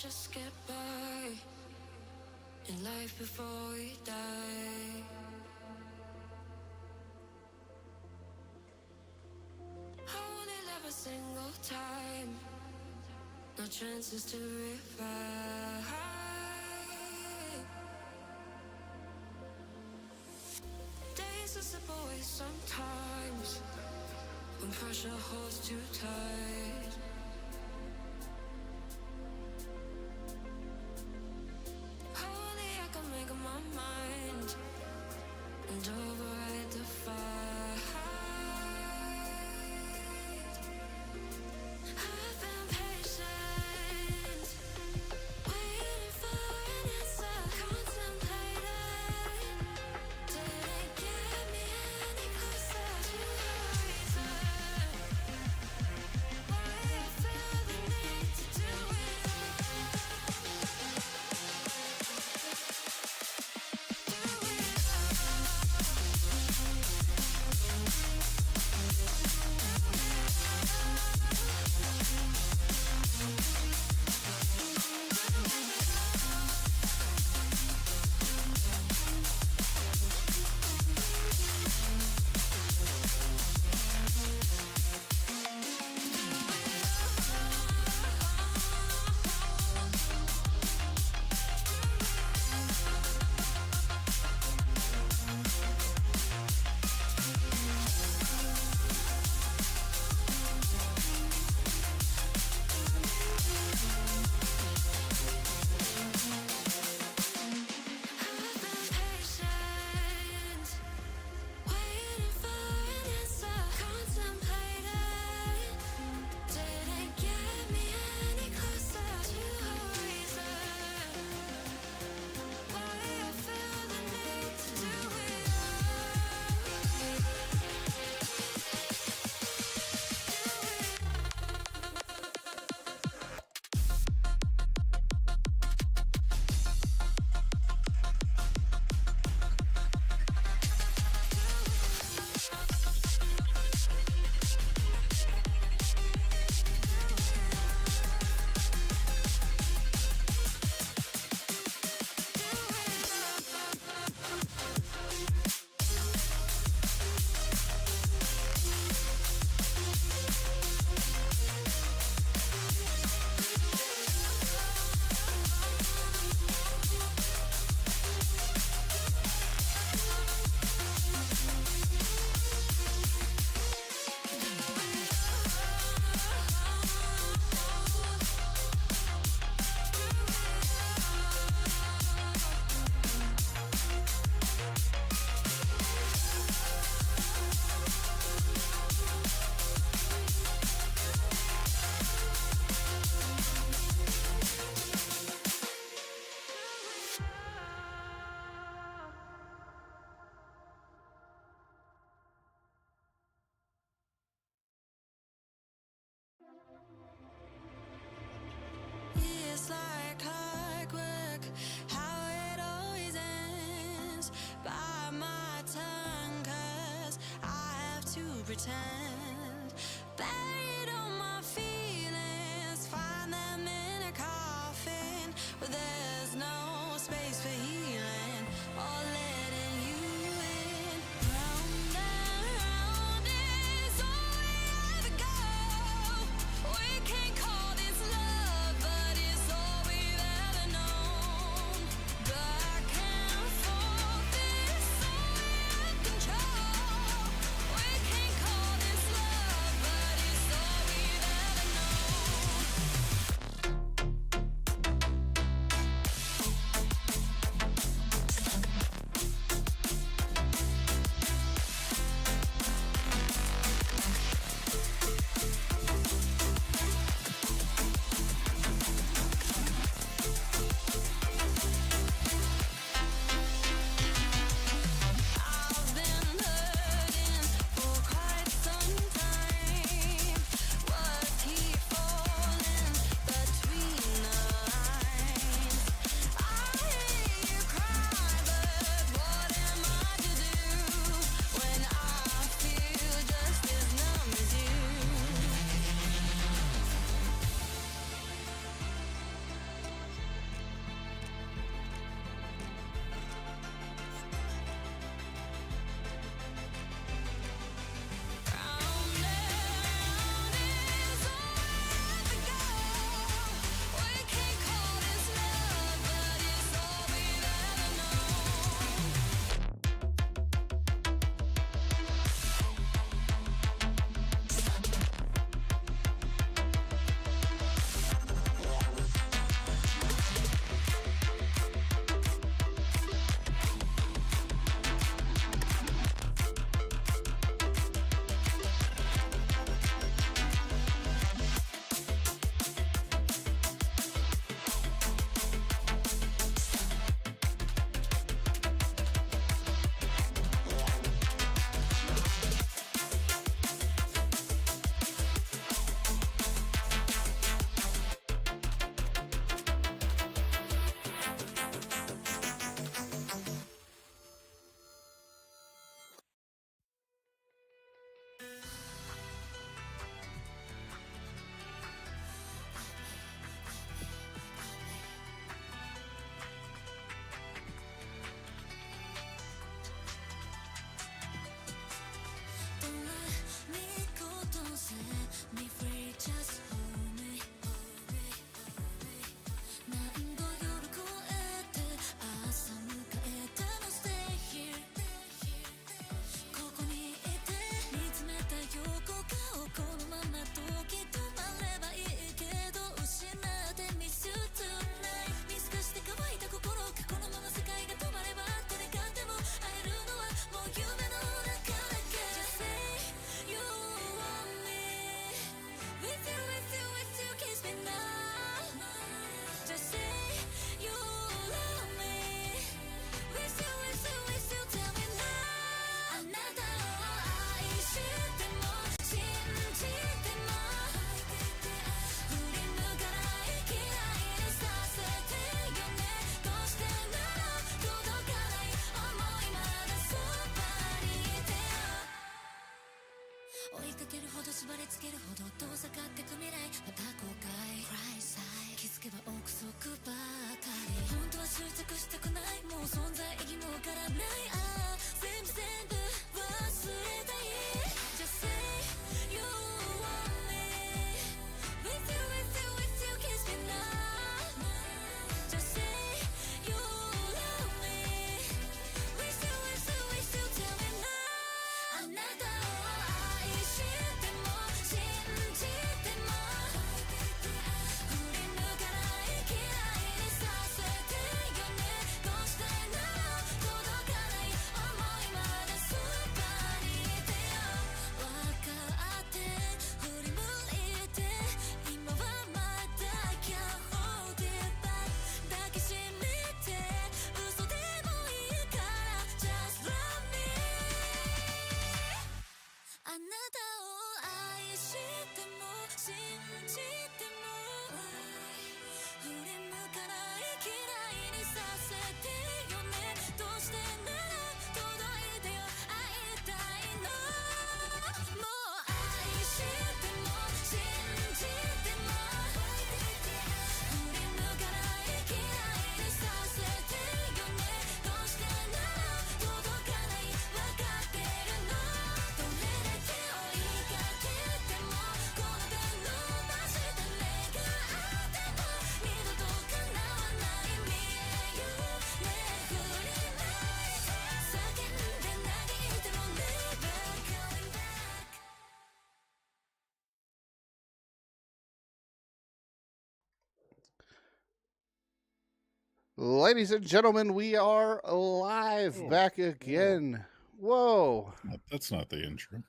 just get by in life before we die. I wanna live a single time, no chances to revive. Days are slip away sometimes when pressure holds too tight. Only I can make up my mind and override the fight. I've been patient, waiting for an answer, contemplating. Didn't get me any closer to the reason why I feel the need to do it It's like clockwork, how it always ends. Bite my tongue, 'cause I have to pretend. Buried all my feelings, find them in a coffin where there's no space for healing or letting you in. Round and round is all we ever go. We can't call this love, but it's all we've ever known. Back and forth is all we have control. We can't call this love. Ladies and gentlemen, we are live back again. Whoa. That's not the intro.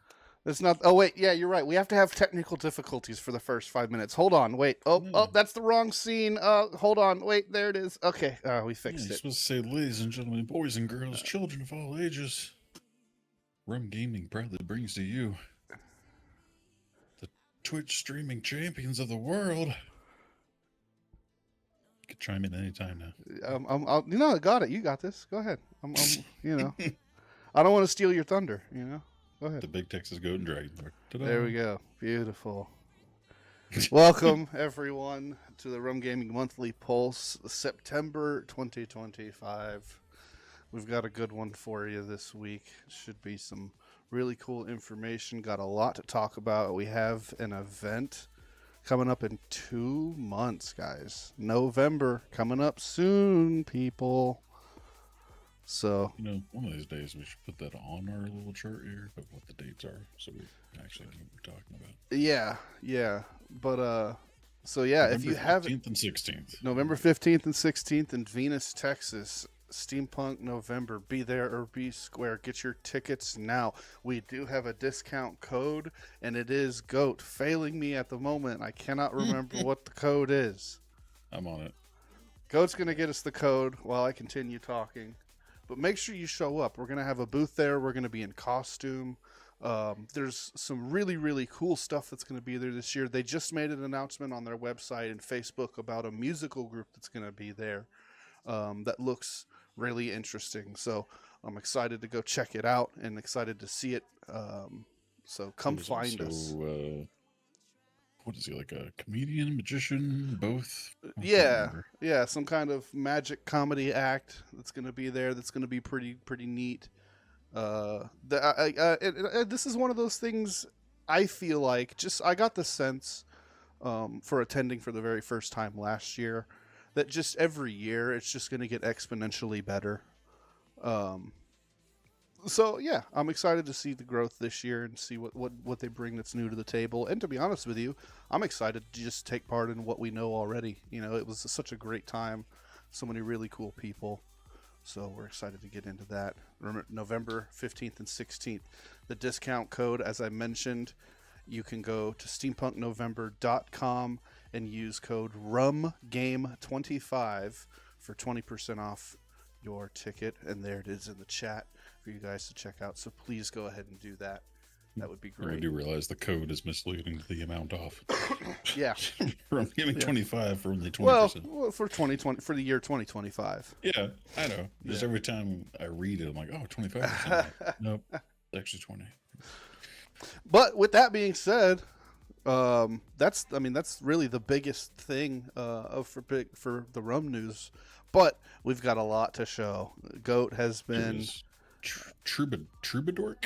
That's not. Oh, wait. Yeah, you're right. We have to have technical difficulties for the first 5 minutes. Hold on. Wait. Oh, that's the wrong scene. Hold on. Wait, there it is. Okay. We fixed You're it. supposed to say, ladies and gentlemen, boys and girls, children of all ages. RUM-Gaming proudly brings to you the Twitch streaming champions of the world. You can chime in anytime now. I got it. You got this. Go ahead. I don't want to steal your thunder, Go ahead. The Big Texas Goat and Dragon Lord. Ta-da. There we go. Beautiful. Welcome, everyone, to the RUM-Gaming Monthly Pulse, September 2025. We've got a good one for you this week. Should be some really cool information. Got a lot to talk about. We have an event coming up in 2 months, guys. November coming up soon, people. So, one of these days we should put that on our little chart here of what the dates are so we actually know what we're talking about. Yeah. But, so yeah, November if you have 15th and 16th. November 15th and 16th in Venus, Texas. Steampunk November. Be there or be square. Get your tickets now. We do have a discount code, and it is GOAT. Failing me at the moment. I cannot remember what the code is. I'm on it. GOAT's going to get us the code while I continue talking. But make sure you show up. We're going to have a booth there. We're going to be in costume. There's some really, really cool stuff that's going to be there this year. They just made an announcement on their website and Facebook about a musical group that's going to be there that looks really interesting. So I'm excited to go check it out and excited to see it. So come find us. What is he, like a comedian, magician, both? Yeah, some kind of magic comedy act that's going to be there. That's going to be pretty neat. This is one of those things. I feel like I got the sense for attending for the very first time last year that just every year it's just going to get exponentially better. So yeah, I'm excited to see the growth this year and see what they bring that's new to the table. And to be honest with you, I'm excited to just take part in what we know already. It was such a great time, so many really cool people. So we're excited to get into that. Remember, November 15th and 16th. The discount code, as I mentioned, you can go to steampunknovember.com and use code RUMGAME25 for 20% off your ticket. And there it is in the chat for you guys to check out. So please go ahead and do that. That would be great. I do realize the code is misleading to the amount off. Yeah. I'm giving 25 for only 20%. Well, for 2020, for the year 2025. Yeah, I know. Just every time I read it, I'm like, oh, 25%. Nope, actually 20. But with that being said, that's really the biggest thing for the RUM news. But we've got a lot to show. GOAT has been Troubadour.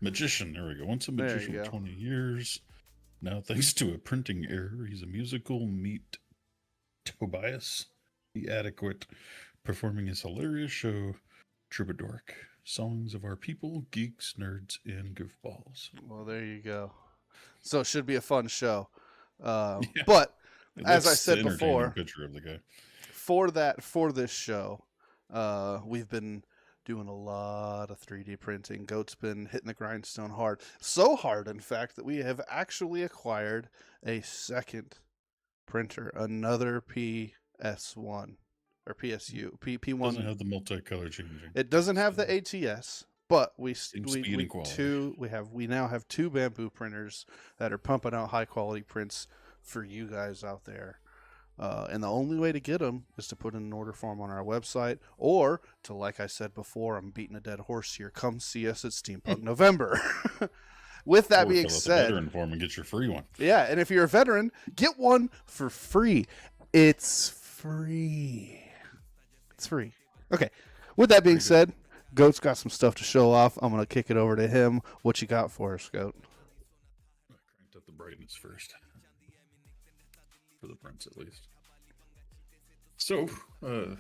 Magician. There we go. Once a magician for 20 years. Now, thanks to a printing error, he's a musical meet Tobias the Adequate, performing his hilarious show, Troubadour. Songs of our people, geeks, nerds, and goofballs. Well, there you go. So it should be a fun show. But as I said before, picture of the guy. For this show, we've been doing a lot of 3D printing. GOAT's been hitting the grindstone hard. So hard, in fact, that we have actually acquired a second printer, another PS1 or PSU. P1 doesn't have the multicolor changing. It doesn't have the ATS, but we now have two bamboo printers that are pumping out high quality prints for you guys out there. And the only way to get them is to put in an order form on our website, or to, like I said before, I'm beating a dead horse here, come see us at Steampunk November. With that being said, veteran form and get your free one. Yeah, and if you're a veteran, get one for free. It's free. It's free. Okay. With that being said, GOAT's got some stuff to show off. I'm going to kick it over to him. What you got for us, GOAT? I cranked up the brightness first. For the prints, at least. So, we'll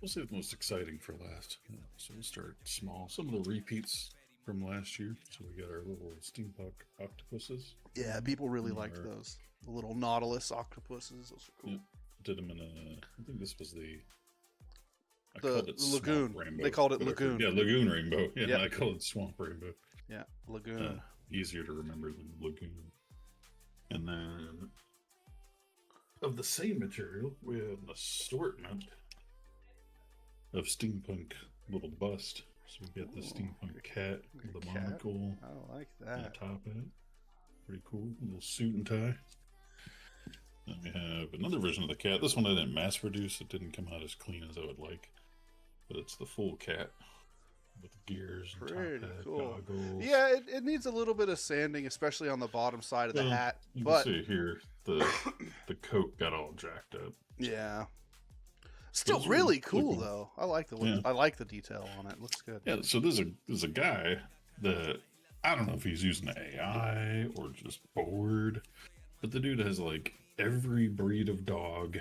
save the most exciting for last. So we'll start small. Some of the repeats from last year. So we got our little steampunk octopuses. Yeah, people really liked those. The little Nautilus octopuses. Those are cool. did them in a. I think this was the lagoon. Rainbow, they called it lagoon. Yeah, lagoon rainbow. Yeah, yep. I call it swamp rainbow. Yeah, lagoon. Easier to remember than lagoon. And then of the same material, we have an assortment of steampunk little bust. So we got the steampunk cat with the monocle. I like that. And a top hat. Pretty cool. A little suit and tie. Then we have another version of the cat. This one I didn't mass produce. It didn't come out as clean as I would like. But it's the full cat with gears and pretty top hat, cool. goggles. Yeah, it needs a little bit of sanding, especially on the bottom side of the hat. You but can see here the coat got all jacked up. Yeah. Still Those really are cool cool. though. I like the detail on it. Looks good. Yeah, so there's a guy that I don't know if he's using AI or just bored, but the dude has like every breed of dog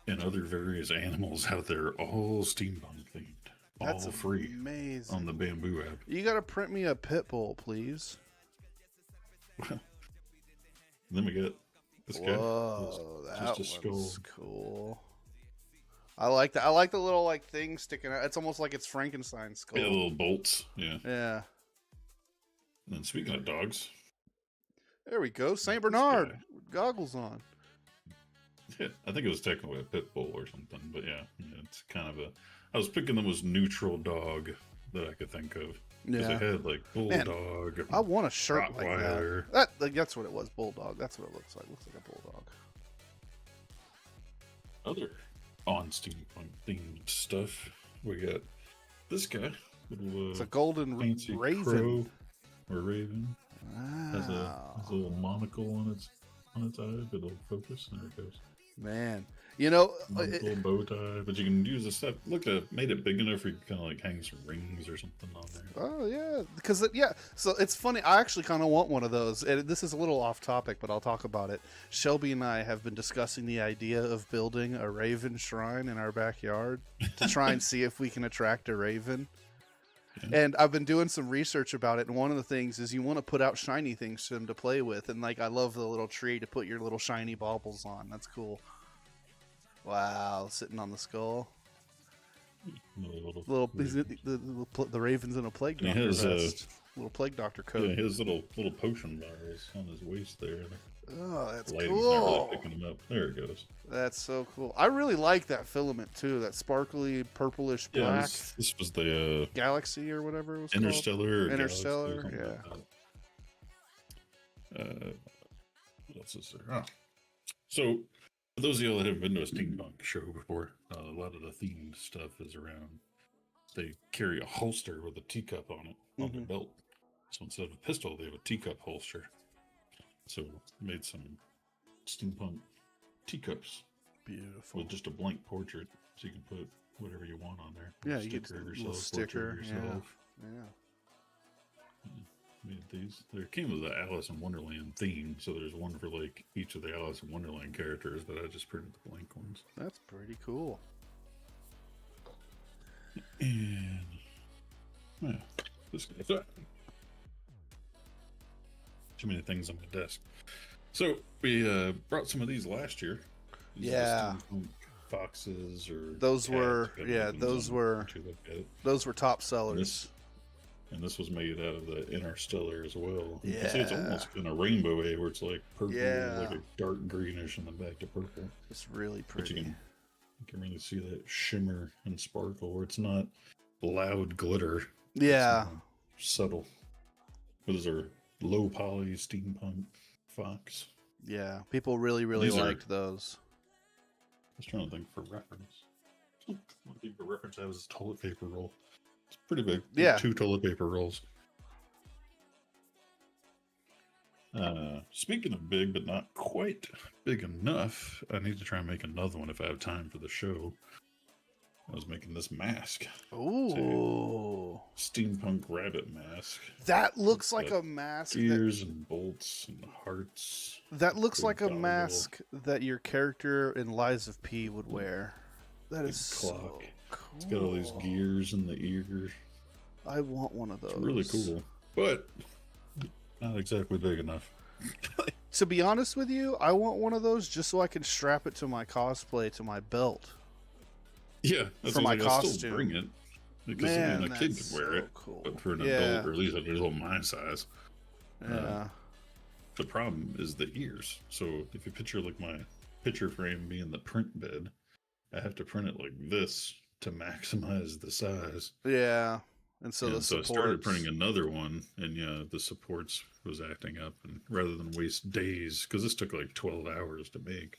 and other various animals out there, all steampunk themed. That's all free amazing. on the Bamboo app. You gotta print me a pit bull, please. Then we got this guy. Whoa, that just a one's skull. cool. I like that. I like the little like thing sticking out. It's almost like it's Frankenstein's skull. Yeah, little bolts. Yeah. Yeah. And then speaking of dogs, There we go. Saint Bernard with goggles on. yeah, I think it was technically a pit bull or something, but yeah, it's kind of a. I was picking the most neutral dog that I could think of. Because Yeah. it had like bulldog. I want a shirt like Rottweiler. that's what it was. Bulldog. That's what it looks like. Looks like a bulldog. Other on steampunk themed stuff. We got this guy. Little, It's a golden fancy raven. crow or raven. Has a Wow. little monocle on its eye. Good little focus. There it goes. Man, you know, Monocle, bow tie, but you can use this stuff. Look, made it big enough where you can kind of like hang some rings or something on there. oh yeah, because yeah. So it's funny. I actually kind of want one of those. And this is a little off topic, but I'll talk about it. Shelby and I have been discussing the idea of building a raven shrine in our backyard to try and see if we can attract a raven. Yeah. And I've been doing some research about it, and one of the things is you want to put out shiny things for them to play with, and like I love the little tree to put your little shiny baubles on. That's cool. Wow, sitting on the skull. The raven's in a plague He doctor has, vest. Little plague doctor coat. Yeah, his little potion bars on his waist there. Oh, that's Lighting's cool. not really picking him up. There it goes. That's so cool. I really like that filament too. That sparkly purplish Yeah, black this was the galaxy or whatever it was Interstellar. Or Interstellar, Galaxy or yeah. something like that. What else is there? Oh. So, for those of y'all that haven't been to a steampunk show before, a lot of the themed stuff is around. They carry a holster with a teacup on it on their belt. So instead of a pistol, they have a teacup holster. So made some steampunk teacups. Beautiful. With just a blank portrait, so you can put whatever you want on there. Yeah, A you get sticker a of little yourself, sticker. portrait of Yeah. yourself. Yeah. Made these. They came with the Alice in Wonderland theme, so there's one for like each of the Alice in Wonderland characters, but I just printed the blank ones. That's pretty cool. And yeah, this guy's too many things on my desk. So we brought some of these last year. These are the Yeah. steampunk foxes or Those were cats, yeah, depends those on were what you look at. those were top sellers. And this was made out of the Interstellar as well. You can see it's Yeah. almost kind of rainbow where it's like purple, Yeah. like a dark greenish, and then back to purple. It's really But you pretty. can really see that shimmer and sparkle where it's not loud glitter. Yeah. It's subtle. Those are low poly steampunk fox. Yeah. People really These are- liked those. I was trying to think for reference. One thing for reference, I was a toilet paper roll. It's pretty big. Yeah. 2 toilet paper rolls. Speaking of big, but not quite big enough, I need to try and make another one if I have time for the show. I was making this mask. Ooh. Steampunk rabbit mask. That looks It's like got a mask. That, Ears and bolts and hearts. that looks big like a goggle. mask that your character in Lies of P would wear. That Big is so clock. cool. It's got all these gears in the ears. I want one of those. It's really cool, but not exactly big enough. To be honest with you, I want one of those just so I can strap it to my cosplay to my belt. Yeah, that's for my I'll costume. still bring it because Man, a kid could wear so it, cool. but for an adult, or at least an adult my size. Yeah. The problem is the ears. So if you picture like my picture frame being the print bed, I have to print it like this to maximize the size. Yeah. And so I started printing another one, and yeah, the supports was acting up, and rather than waste days, because this took like 12 hours to make.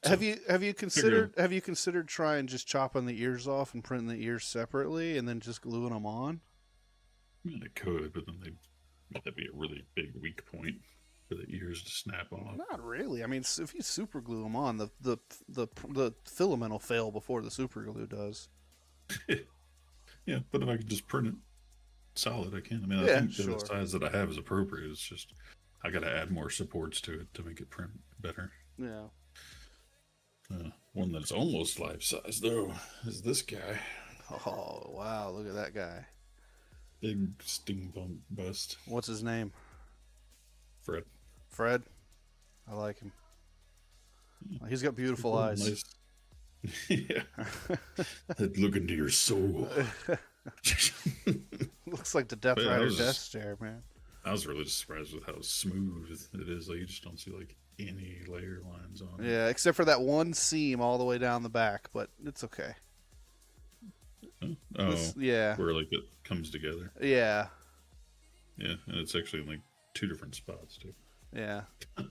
So, have you considered trying just chopping the ears off and printing the ears separately, and then just gluing them on? I mean, I could, but then that'd be a really big weak point for the ears to snap off. Not really. I mean, if you super glue them on, the filament will fail before the super glue does. Yeah, but if I could just print it solid, I can. I mean, I think the size that I have is appropriate. It's just I got to add more supports to it to make it print better. Yeah. One that's almost life size though is this guy. Oh wow! Look at that guy. Big steampunk bust. What's his name? Fred. Fred. I like him. He's got beautiful eyes. Nice. Yeah. That look into your soul. Looks like the Death Rider Death Stare, man. I was really surprised with how smooth it is. Like, you just don't see like any layer lines on it. Yeah, except for that one seam all the way down the back, but it's okay. Yeah. Where like it comes together. Yeah. Yeah, and it's actually in like 2 different spots too. Yeah. Oh,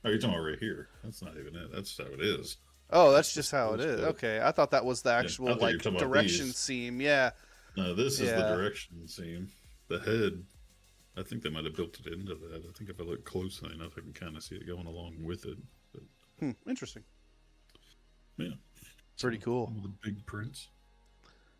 you're talking about right here. That's not even it. That's how it is. Oh, that's just how it is. Okay, I thought that was the actual like direction seam. Yeah. No, this is the direction seam. The head, I think they might have built it into that. I think if I look closely enough, I can kind of see it going along with it. But, interesting. Yeah. Pretty cool. One of the big prints.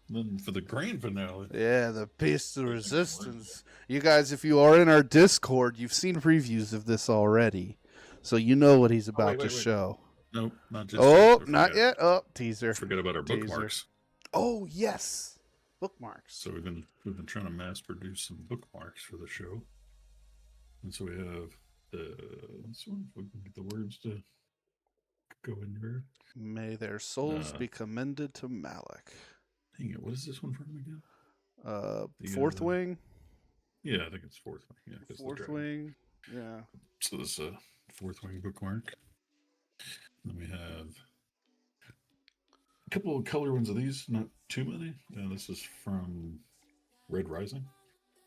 Then for the grand finale. Yeah, the Piece of Resistance. You guys, if you are in our Discord, you've seen previews of this already. So you know what he's about to show. Nope, not just. Oh, not yet. Oh, teaser. Forget about our bookmarks. Oh yes, bookmarks. So we've been trying to mass produce some bookmarks for the show, and so we have this one. If we can get the words to go in here. May their souls be commended to Malik. Dang it! What is this one from again? Fourth Wing. Yeah, I think it's Fourth Wing. Yeah, Fourth Wing. Yeah. So this Fourth Wing bookmark. Then we have a couple of color ones of these, not too many. This is from Red Rising.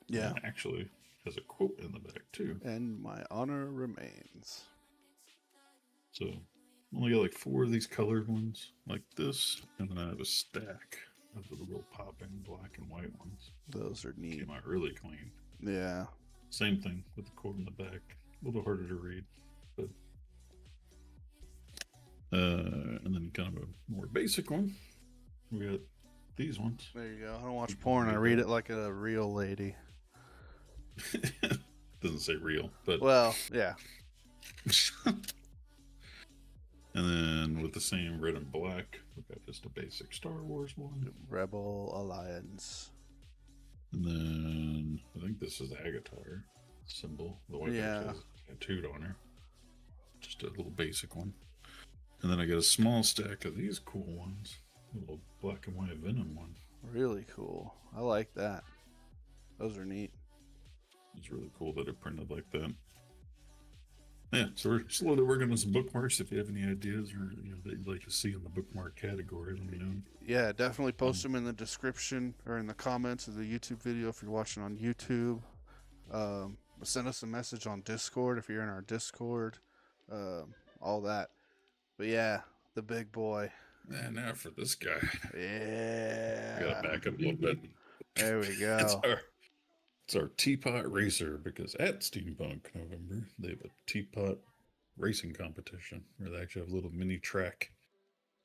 Yeah. And actually has a quote in the back too. And my honor remains. So only got like 4 of these colored ones like this. And then I have a stack of the little popping black and white ones. Those are neat. Came out really clean. Yeah. Same thing with the quote in the back. A little harder to read. But and then kind of a more basic one. We got these ones. There you go. I don't watch porn. I read it like a real lady. Doesn't say real, but well, yeah. And then with the same red and black, we got just a basic Star Wars one. Rebel Alliance. And then I think this is the Agatar symbol. The white has tattooed on her. Just a little basic one. And then I got a small stack of these cool ones. A little black and white Venom one. Really cool. I like that. Those are neat. It's really cool that it printed like that. Yeah, so we're slowly working on some bookmarks. If you have any ideas or that you'd like to see in the bookmark category, let me know. Yeah, definitely post them in the description or in the comments of the YouTube video if you're watching on YouTube. Send us a message on Discord if you're in our Discord. All that. But yeah, the big boy. And now for this guy. Yeah. Gotta back up a little bit. There we go. It's our teapot racer, because at Steampunk November they have a teapot racing competition where they actually have a little mini track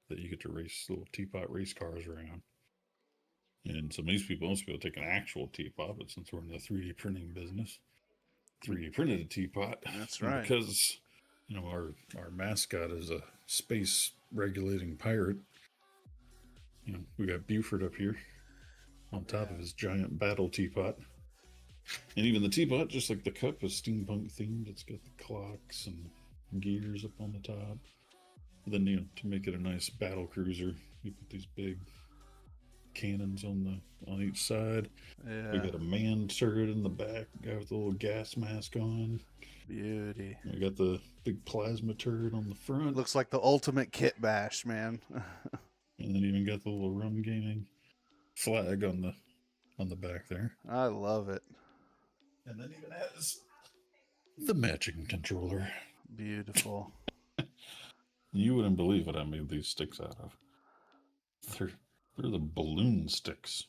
that you get to race little teapot race cars around. And so most people take an actual teapot, but since we're in the 3D printing business, 3D printed a teapot. That's right. Because our mascot is a space regulating pirate. We got Buford up here on top of his giant battle teapot. And even the teapot, just like the cup, is steampunk themed. It's got the clocks and gears up on the top. And then, to make it a nice battle cruiser, you put these big cannons on each side. Yeah. We got a man turret in the back, guy with a little gas mask on. Beauty. We got the big plasma turret on the front. Looks like the ultimate kit bash, man. And then even got the little RUM-Gaming flag on the back there. I love it. And then even has the matching controller. Beautiful. You wouldn't believe what I made these sticks out of. They're the balloon sticks.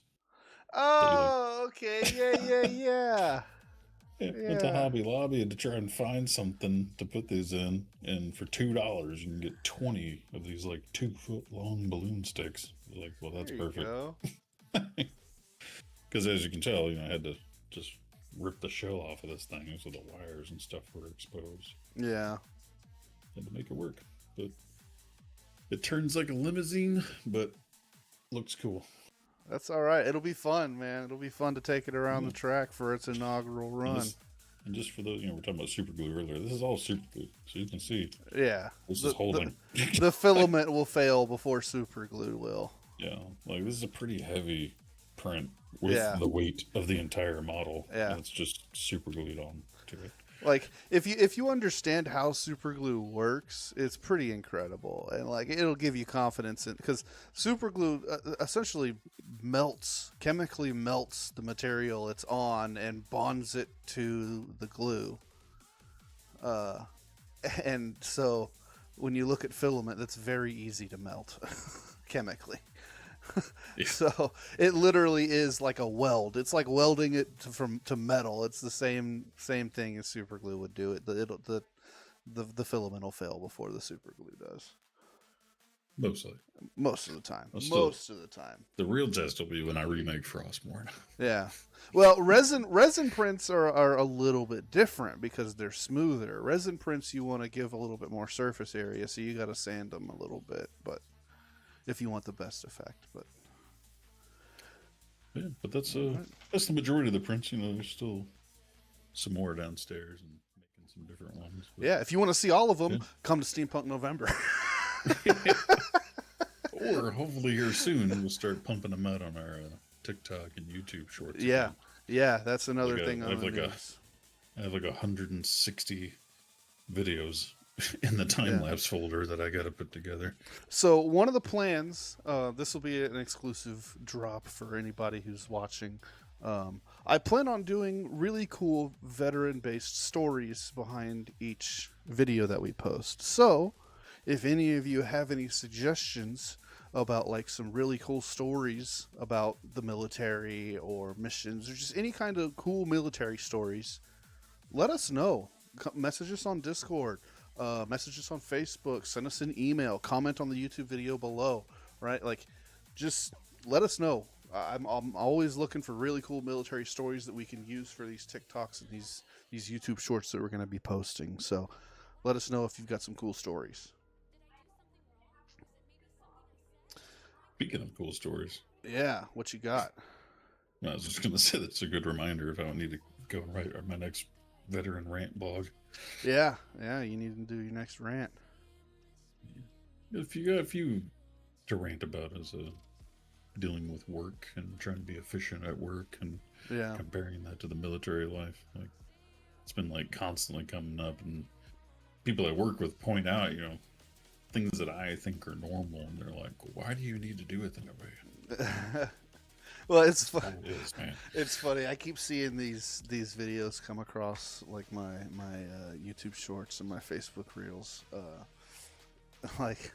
Oh, okay. Yeah. Went to Hobby Lobby to try and find something to put these in, and for $2 you can get 20 of these like 2-foot long balloon sticks. Like, well, that's perfect. Because as you can tell, I had to just rip the shell off of this thing, so the wires and stuff were exposed. Yeah. Had to make it work, but it turns like a limousine, but looks cool. That's all right. It'll be fun, man. It'll be fun to take it around the track for its inaugural run. And just for those, we're talking about super glue earlier. This is all super glue, so you can see. Yeah. This is holding. The filament will fail before super glue will. Yeah, like this is a pretty heavy print with the weight of the entire model. Yeah. And it's just super glued on to it. Like if you understand how super glue works, it's pretty incredible, and like it'll give you confidence in, because super glue essentially chemically melts the material it's on and bonds it to the glue. And so when you look at filament, that's very easy to melt chemically. So it literally is like a weld. It's like welding it to metal. It's the same thing as super glue would do. The filament will fail before the super glue does. Most of the time. Most of the time. The real test will be when I remake Frostmourne. Yeah. Well, resin prints are a little bit different because they're smoother. Resin prints, you want to give a little bit more surface area, so you got to sand them a little bit, but if you want the best effect. But yeah, but that's the majority of the prints. There's still some more downstairs and making some different ones. But yeah, if you want to see all of them, come to Steampunk November. Or hopefully here soon we'll start pumping them out on our TikTok and YouTube shorts. Yeah, yeah, that's another thing. I have like 160 videos in the time-lapse folder that I got to put together. So one of the plans, this will be an exclusive drop for anybody who's watching. I plan on doing really cool veteran-based stories behind each video that we post. So if any of you have any suggestions about like some really cool stories about the military or missions or just any kind of cool military stories, let us know. Message us on Discord. Message us on Facebook, send us an email, comment on the YouTube video below, right? Like, just let us know. I'm always looking for really cool military stories that we can use for these TikToks and these YouTube shorts that we're going to be posting. So let us know if you've got some cool stories. Speaking of cool stories. Yeah, what you got? I was just going to say that's a good reminder if I need to go and write my next veteran rant blog. Yeah, you need to do your next rant. If you got a few to rant about as dealing with work and trying to be efficient at work and comparing that to the military life, like it's been like constantly coming up, and people I work with point out, things that I think are normal, and they're like, "Why do you need to do it that way?" Well, it's fun. It is, man. It's funny. I keep seeing these videos come across like my YouTube shorts and my Facebook reels. Like,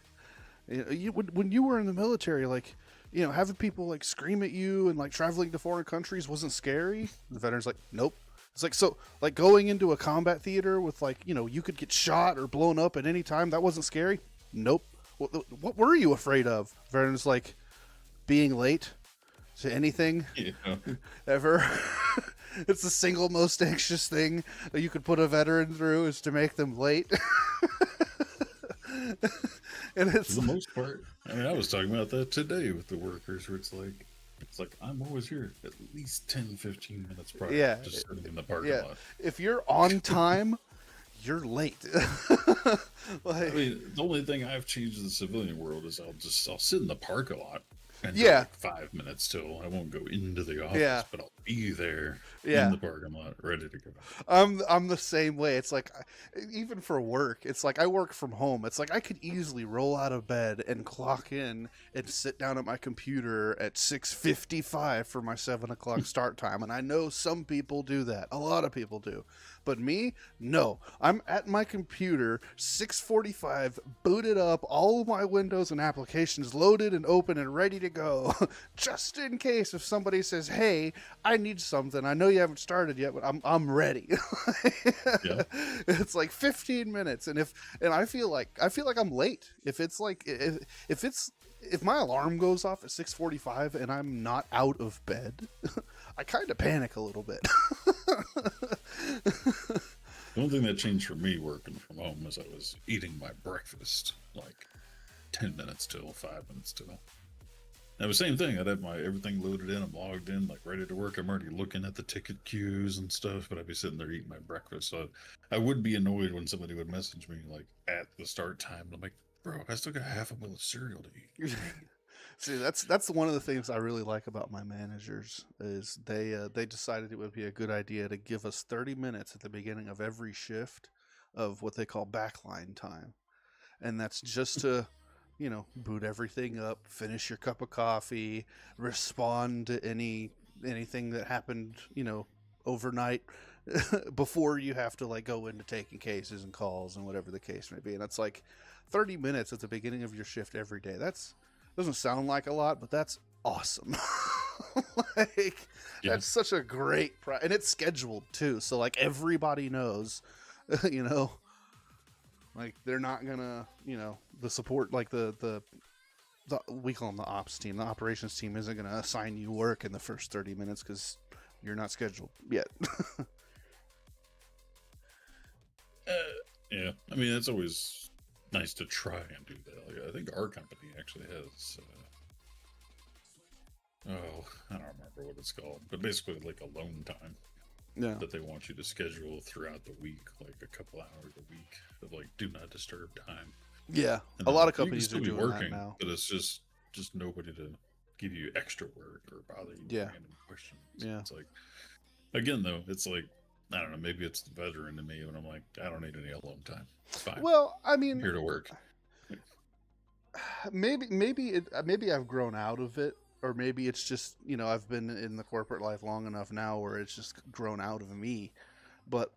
when you were in the military, like, having people like scream at you and like traveling to foreign countries wasn't scary. The veteran's like, nope. It's like, so like going into a combat theater with like, you could get shot or blown up at any time. That wasn't scary. Nope. What were you afraid of? The veteran's like, being late to anything ever. It's the single most anxious thing that you could put a veteran through is to make them late. And it's for the most part. I mean, I was talking about that today with the workers, where it's like, It's like, I'm always here at least 10, 15 minutes prior. Yeah. Just sitting in the parking lot. If you're on time, you're late. I mean, the only thing I've changed in the civilian world is I'll sit in the parking lot and like 5 minutes till. I won't go into the office, but I'll be there in the parking lot, ready to go. I'm the same way. It's like, even for work, it's like I work from home. It's like I could easily roll out of bed and clock in and sit down at my computer at 6:55 for my 7 o'clock start time. And I know some people do that. A lot of people do. But me, no. I'm at my computer, 6:45, booted up, all of my windows and applications loaded and open and ready to go, just in case if somebody says, "Hey, I need something. I know you haven't started yet, but I'm ready." It's like 15 minutes, and I feel like I'm late. If it's like if my alarm goes off at 6:45 and I'm not out of bed, I kind of panic a little bit. The only thing that changed for me working from home is I was eating my breakfast like 10 minutes till, 5 minutes till. Now, the same thing. I'd have my everything loaded in. I'm logged in, like ready to work. I'm already looking at the ticket queues and stuff, but I'd be sitting there eating my breakfast. So I would be annoyed when somebody would message me like at the start time. I'm like, bro, I still got half a bowl of cereal to eat. See, that's one of the things I really like about my managers is they decided it would be a good idea to give us 30 minutes at the beginning of every shift of what they call backline time, and that's just to boot everything up, finish your cup of coffee, respond to anything that happened overnight before you have to like go into taking cases and calls and whatever the case may be. And it's like 30 minutes at the beginning of your shift every day. That's doesn't sound like a lot, but that's awesome. That's such a great and it's scheduled too, so like everybody knows, like they're not gonna, the support, like the we call them the ops team, the operations team isn't gonna assign you work in the first 30 minutes because you're not scheduled yet. Yeah, I mean, it's always nice to try and do that. Like, I think our company actually has, I don't remember what it's called, but basically like alone time. Yeah. That they want you to schedule throughout the week, like a couple hours a week of like do not disturb time. Yeah, a lot of companies are doing working, that now. But it's just nobody to give you extra work or bother you with random questions. Yeah, it's like, again though, it's like, I don't know, maybe it's the veteran in me when I'm like, I don't need any alone time. It's fine. Well, I mean, I'm here to work. Maybe I've grown out of it, or maybe it's just, I've been in the corporate life long enough now where it's just grown out of me. But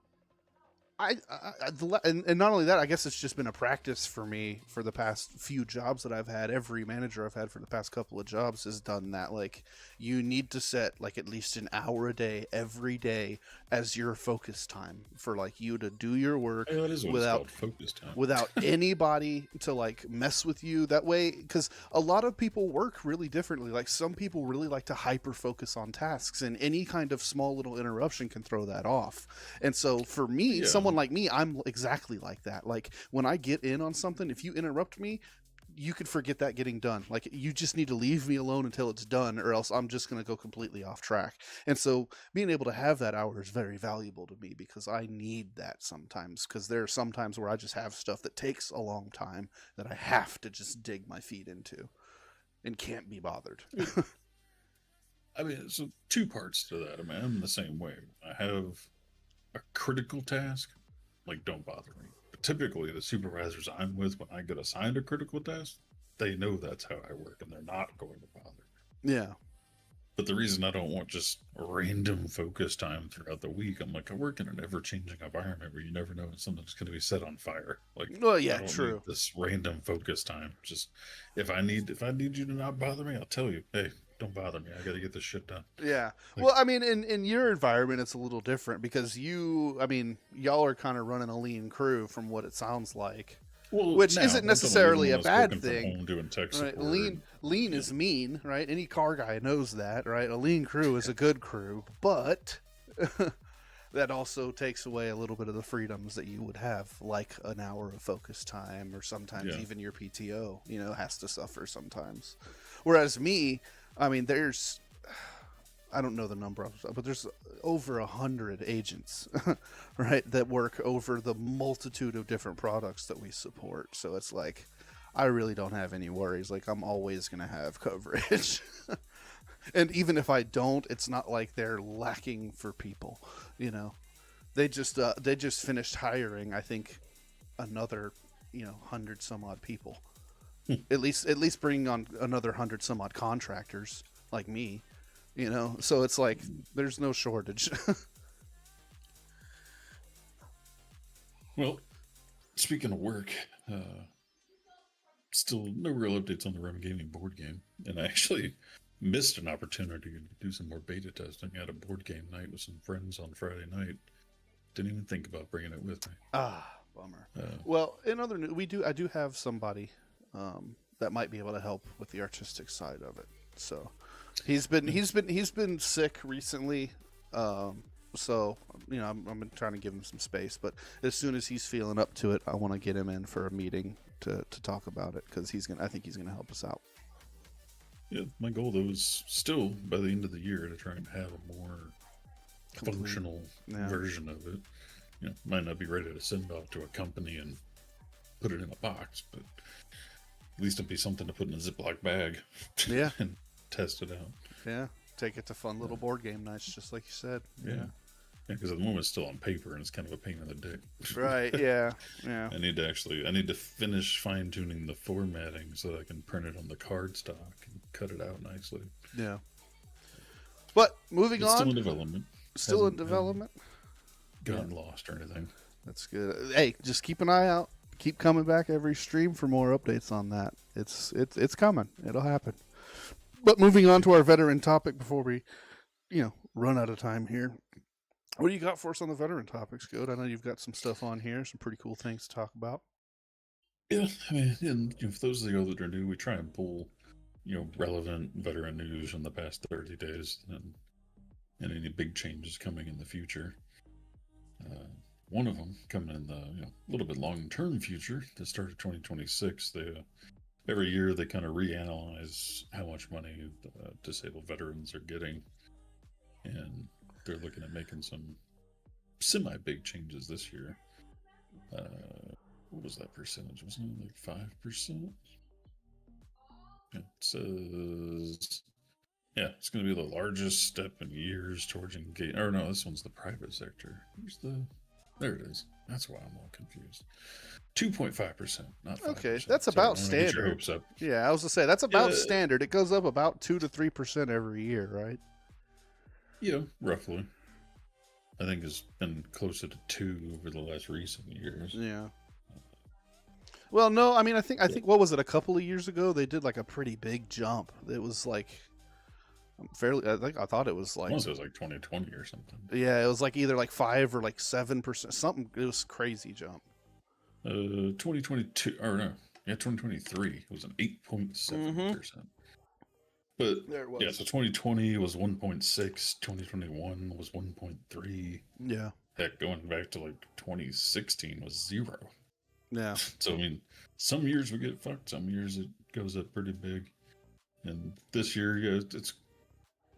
and not only that, I guess it's just been a practice for me for the past few jobs that I've had. Every manager I've had for the past couple of jobs has done that. Like, you need to set like at least an hour a day every day as your focus time for like you to do your work without focus time, without anybody to like mess with you. That way, because a lot of people work really differently. Like, some people really like to hyper focus on tasks, and any kind of small little interruption can throw that off. And so for me, someone like me, I'm exactly like that. Like, when I get in on something, if you interrupt me, you could forget that getting done. Like, you just need to leave me alone until it's done, or else I'm just going to go completely off track. And so being able to have that hour is very valuable to me, because I need that sometimes, because there are some times where I just have stuff that takes a long time that I have to just dig my feet into and can't be bothered. I mean, so two parts to that. I mean, I'm the same way. I have a critical task, like, don't bother me. But typically the supervisors I'm with, when I get assigned a critical task, they know that's how I work, and they're not going to bother me. Yeah. But the reason I don't want just random focus time throughout the week, I'm like, I work in an ever-changing environment where you never know when something's going to be set on fire. Like, well, yeah, I don't true. need this random focus time. Just if I need you to not bother me, I'll tell you, hey, don't bother me. I got to get this shit done. Yeah. Like, well, I mean, in your environment, it's a little different because y'all are kind of running a lean crew from what it sounds like. Well, which isn't necessarily a bad thing. Right? Lean is mean, right? Any car guy knows that, right? A lean crew is a good crew, but that also takes away a little bit of the freedoms that you would have, like an hour of focus time, or sometimes even your PTO, has to suffer sometimes. Whereas me, I mean, there's I don't know the number, but there's over 100 agents, right, that work over the multitude of different products that we support. So it's like, I really don't have any worries. Like, I'm always going to have coverage. And even if I don't, it's not like they're lacking for people, you know. They just finished hiring, I think, another, 100 some odd people. At least bringing on another 100 some odd contractors like me. So it's like there's no shortage. Well, speaking of work, still no real updates on the RUM-Gaming board game, and I actually missed an opportunity to do some more beta testing at a board game night with some friends on Friday night. Didn't even think about bringing it with me. Bummer. Well, in other news, I do have somebody that might be able to help with the artistic side of it. So he's been sick recently. So I've been trying to give him some space, but as soon as he's feeling up to it, I want to get him in for a meeting to talk about it, because I think he's gonna help us out. Yeah, my goal though is still by the end of the year to try and have a more functional version of it. Might not be ready to send off to a company and put it in a box, but at least it'd be something to put in a Ziploc bag. Yeah. And test it out. Yeah. Take it to fun little board game nights, just like you said. Yeah. Because at the moment it's still on paper and it's kind of a pain in the dick. Right. Yeah. Yeah. I need to finish fine tuning the formatting so that I can print it on the cardstock and cut it out nicely. Yeah. But moving on. Still in development. Hasn't Gotten lost or anything. That's good. Hey, just keep an eye out. Keep coming back every stream for more updates on that. It's coming. It'll happen. But moving on to our veteran topic before we, run out of time here. What do you got for us on the veteran topics, Goat? I know you've got some stuff on here, some pretty cool things to talk about. Yeah, I mean, and for those of you that are new, we try and pull, relevant veteran news from the past 30 days and any big changes coming in the future. One of them coming in the little bit long-term future, the start of 2026. Every year they kind of reanalyze how much money disabled veterans are getting, and they're looking at making some semi-big changes this year. What was that percentage? Wasn't it like 5%? It says, it's going to be the largest step in years towards engagement. Or no, this one's the private sector. There it is. That's why I'm all confused. 2.5%, not 5%. Okay, that's about standard. Get your hopes up. Yeah, I was gonna say that's about standard. It goes up about 2 to 3% every year, right? Yeah, roughly. I think it's been closer to 2 over the last recent years. Yeah. Well, no, I mean, I think what was it, a couple of years ago they did like a pretty big jump. It was like I thought it was like, it was like 2020 or something. Yeah, it was like either like 5 or like 7%, something. It was crazy jump. 2022 or no, 2023 it was an 8.7%. But yeah, so 2020 was 1.6, 2021 was 1.3. Yeah. Heck, going back to like 2016 was 0. Yeah. So I mean, some years we get fucked, some years it goes up pretty big, and this year, it's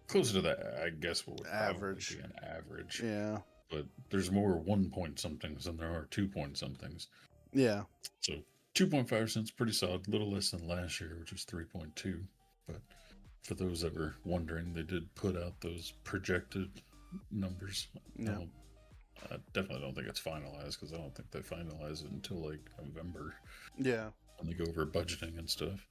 closer to that. I guess what would average be an average. Yeah. But there's more 1 point somethings than there are 2 point somethings. Yeah. So 2.5% is pretty solid, a little less than last year, which was 3.2. But for those that were wondering, they did put out those projected numbers. Yeah. I definitely don't think it's finalized, because I don't think they finalize it until like November. Yeah. When they go over budgeting and stuff.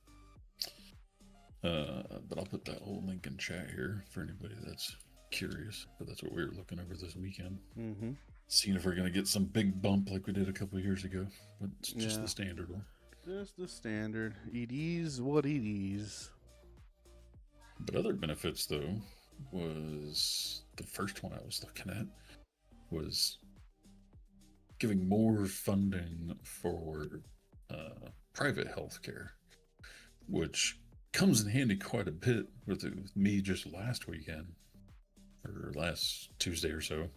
But I'll put that whole link in chat here for anybody that's curious. But that's what we were looking over this weekend. Mm-hmm. Seeing if we're going to get some big bump like we did a couple of years ago. But it's just the standard one. Just the standard. It is what it is. But other benefits, though, was the first one I was looking at was giving more funding for private healthcare, which comes in handy quite a bit with me just last weekend, or last Tuesday or so.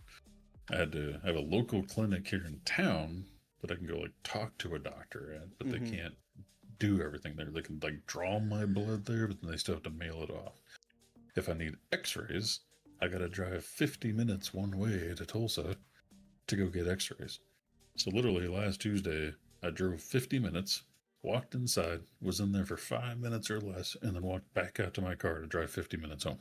I had to have a local clinic here in town that I can go like talk to a doctor at, but they can't do everything there. They can like draw my blood there, but then they still have to mail it off. If I need x-rays, I got to drive 50 minutes one way to Tulsa to go get x-rays. So literally last Tuesday, I drove 50 minutes, walked inside, was in there for 5 minutes or less, and then walked back out to my car to drive 50 minutes home.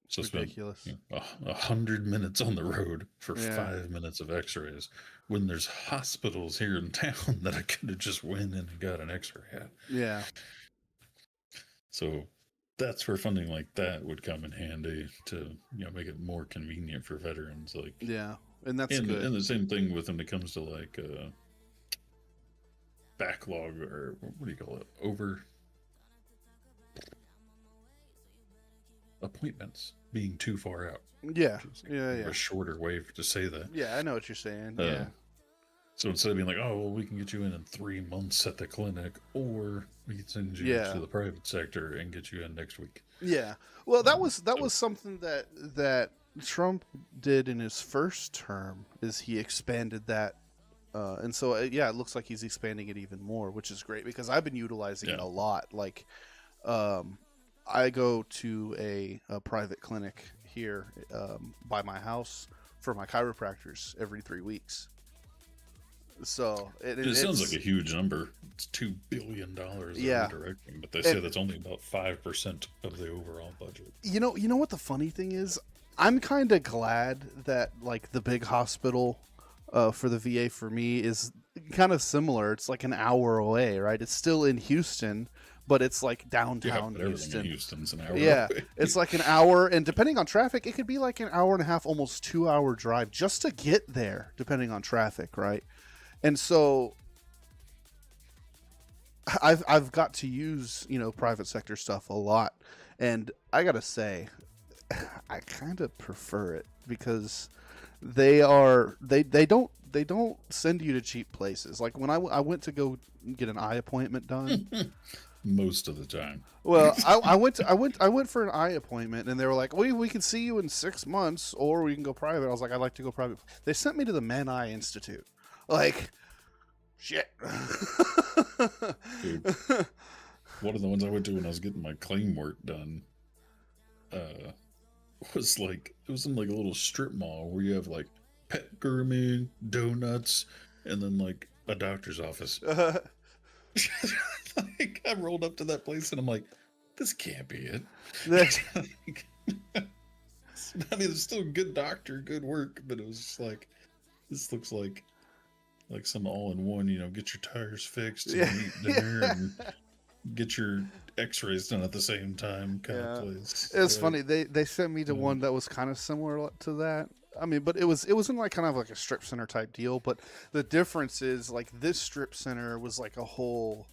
So Ridiculous. spend 100 minutes on the road for 5 minutes of x-rays when there's hospitals here in town that I could have just went in and got an x-ray at. Yeah. So that's where funding like that would come in handy to, make it more convenient for veterans. Like, yeah, and that's good. And the same thing with when it comes to like backlog, or what do you call it? Appointments being too far out. Yeah. A shorter way to say that. Yeah, I know what you're saying. So instead of being like, oh, well, we can get you in 3 months at the clinic, or we can send you to the private sector and get you in next week. Yeah. Well, that was something that Trump did in his first term, is he expanded that. And so, it looks like he's expanding it even more, which is great because I've been utilizing it a lot. Like, I go to a private clinic here by my house for my chiropractors every 3 weeks. So it sounds like a huge number. It's $2 billion directing, but they say that's only about 5% of the overall budget. You know what the funny thing is? I'm kind of glad that like the big hospital for the VA for me is kind of similar. It's like an hour away, right? It's still in Houston, but it's like downtown Houston. In Houston's an hour away. It's like an hour, and depending on traffic, it could be like an hour and a half, almost 2 hour drive just to get there, depending on traffic, right? And so I've got to use, private sector stuff a lot, and I gotta say, I kind of prefer it because they don't send you to cheap places. Like when I went to go get an eye appointment done. Most of the time. Well, I went for an eye appointment, and they were like, we can see you in 6 months, or we can go private. I was like, I'd like to go private. They sent me to the Man Eye Institute. Like, shit. Dude, one of the ones I went to when I was getting my claim work done was like, it was in like a little strip mall where you have like pet grooming, donuts, and then like a doctor's office. Like, I rolled up to that place and I'm like, this can't be it. I mean, it's still a good doctor, good work, but it was just like, this looks like some all-in-one, get your tires fixed, and eat dinner, and get your x-rays done at the same time kind of place. It's funny. They sent me to one that was kind of similar to that. I mean, but it wasn't like kind of like a strip center type deal, but the difference is like this strip center was like a whole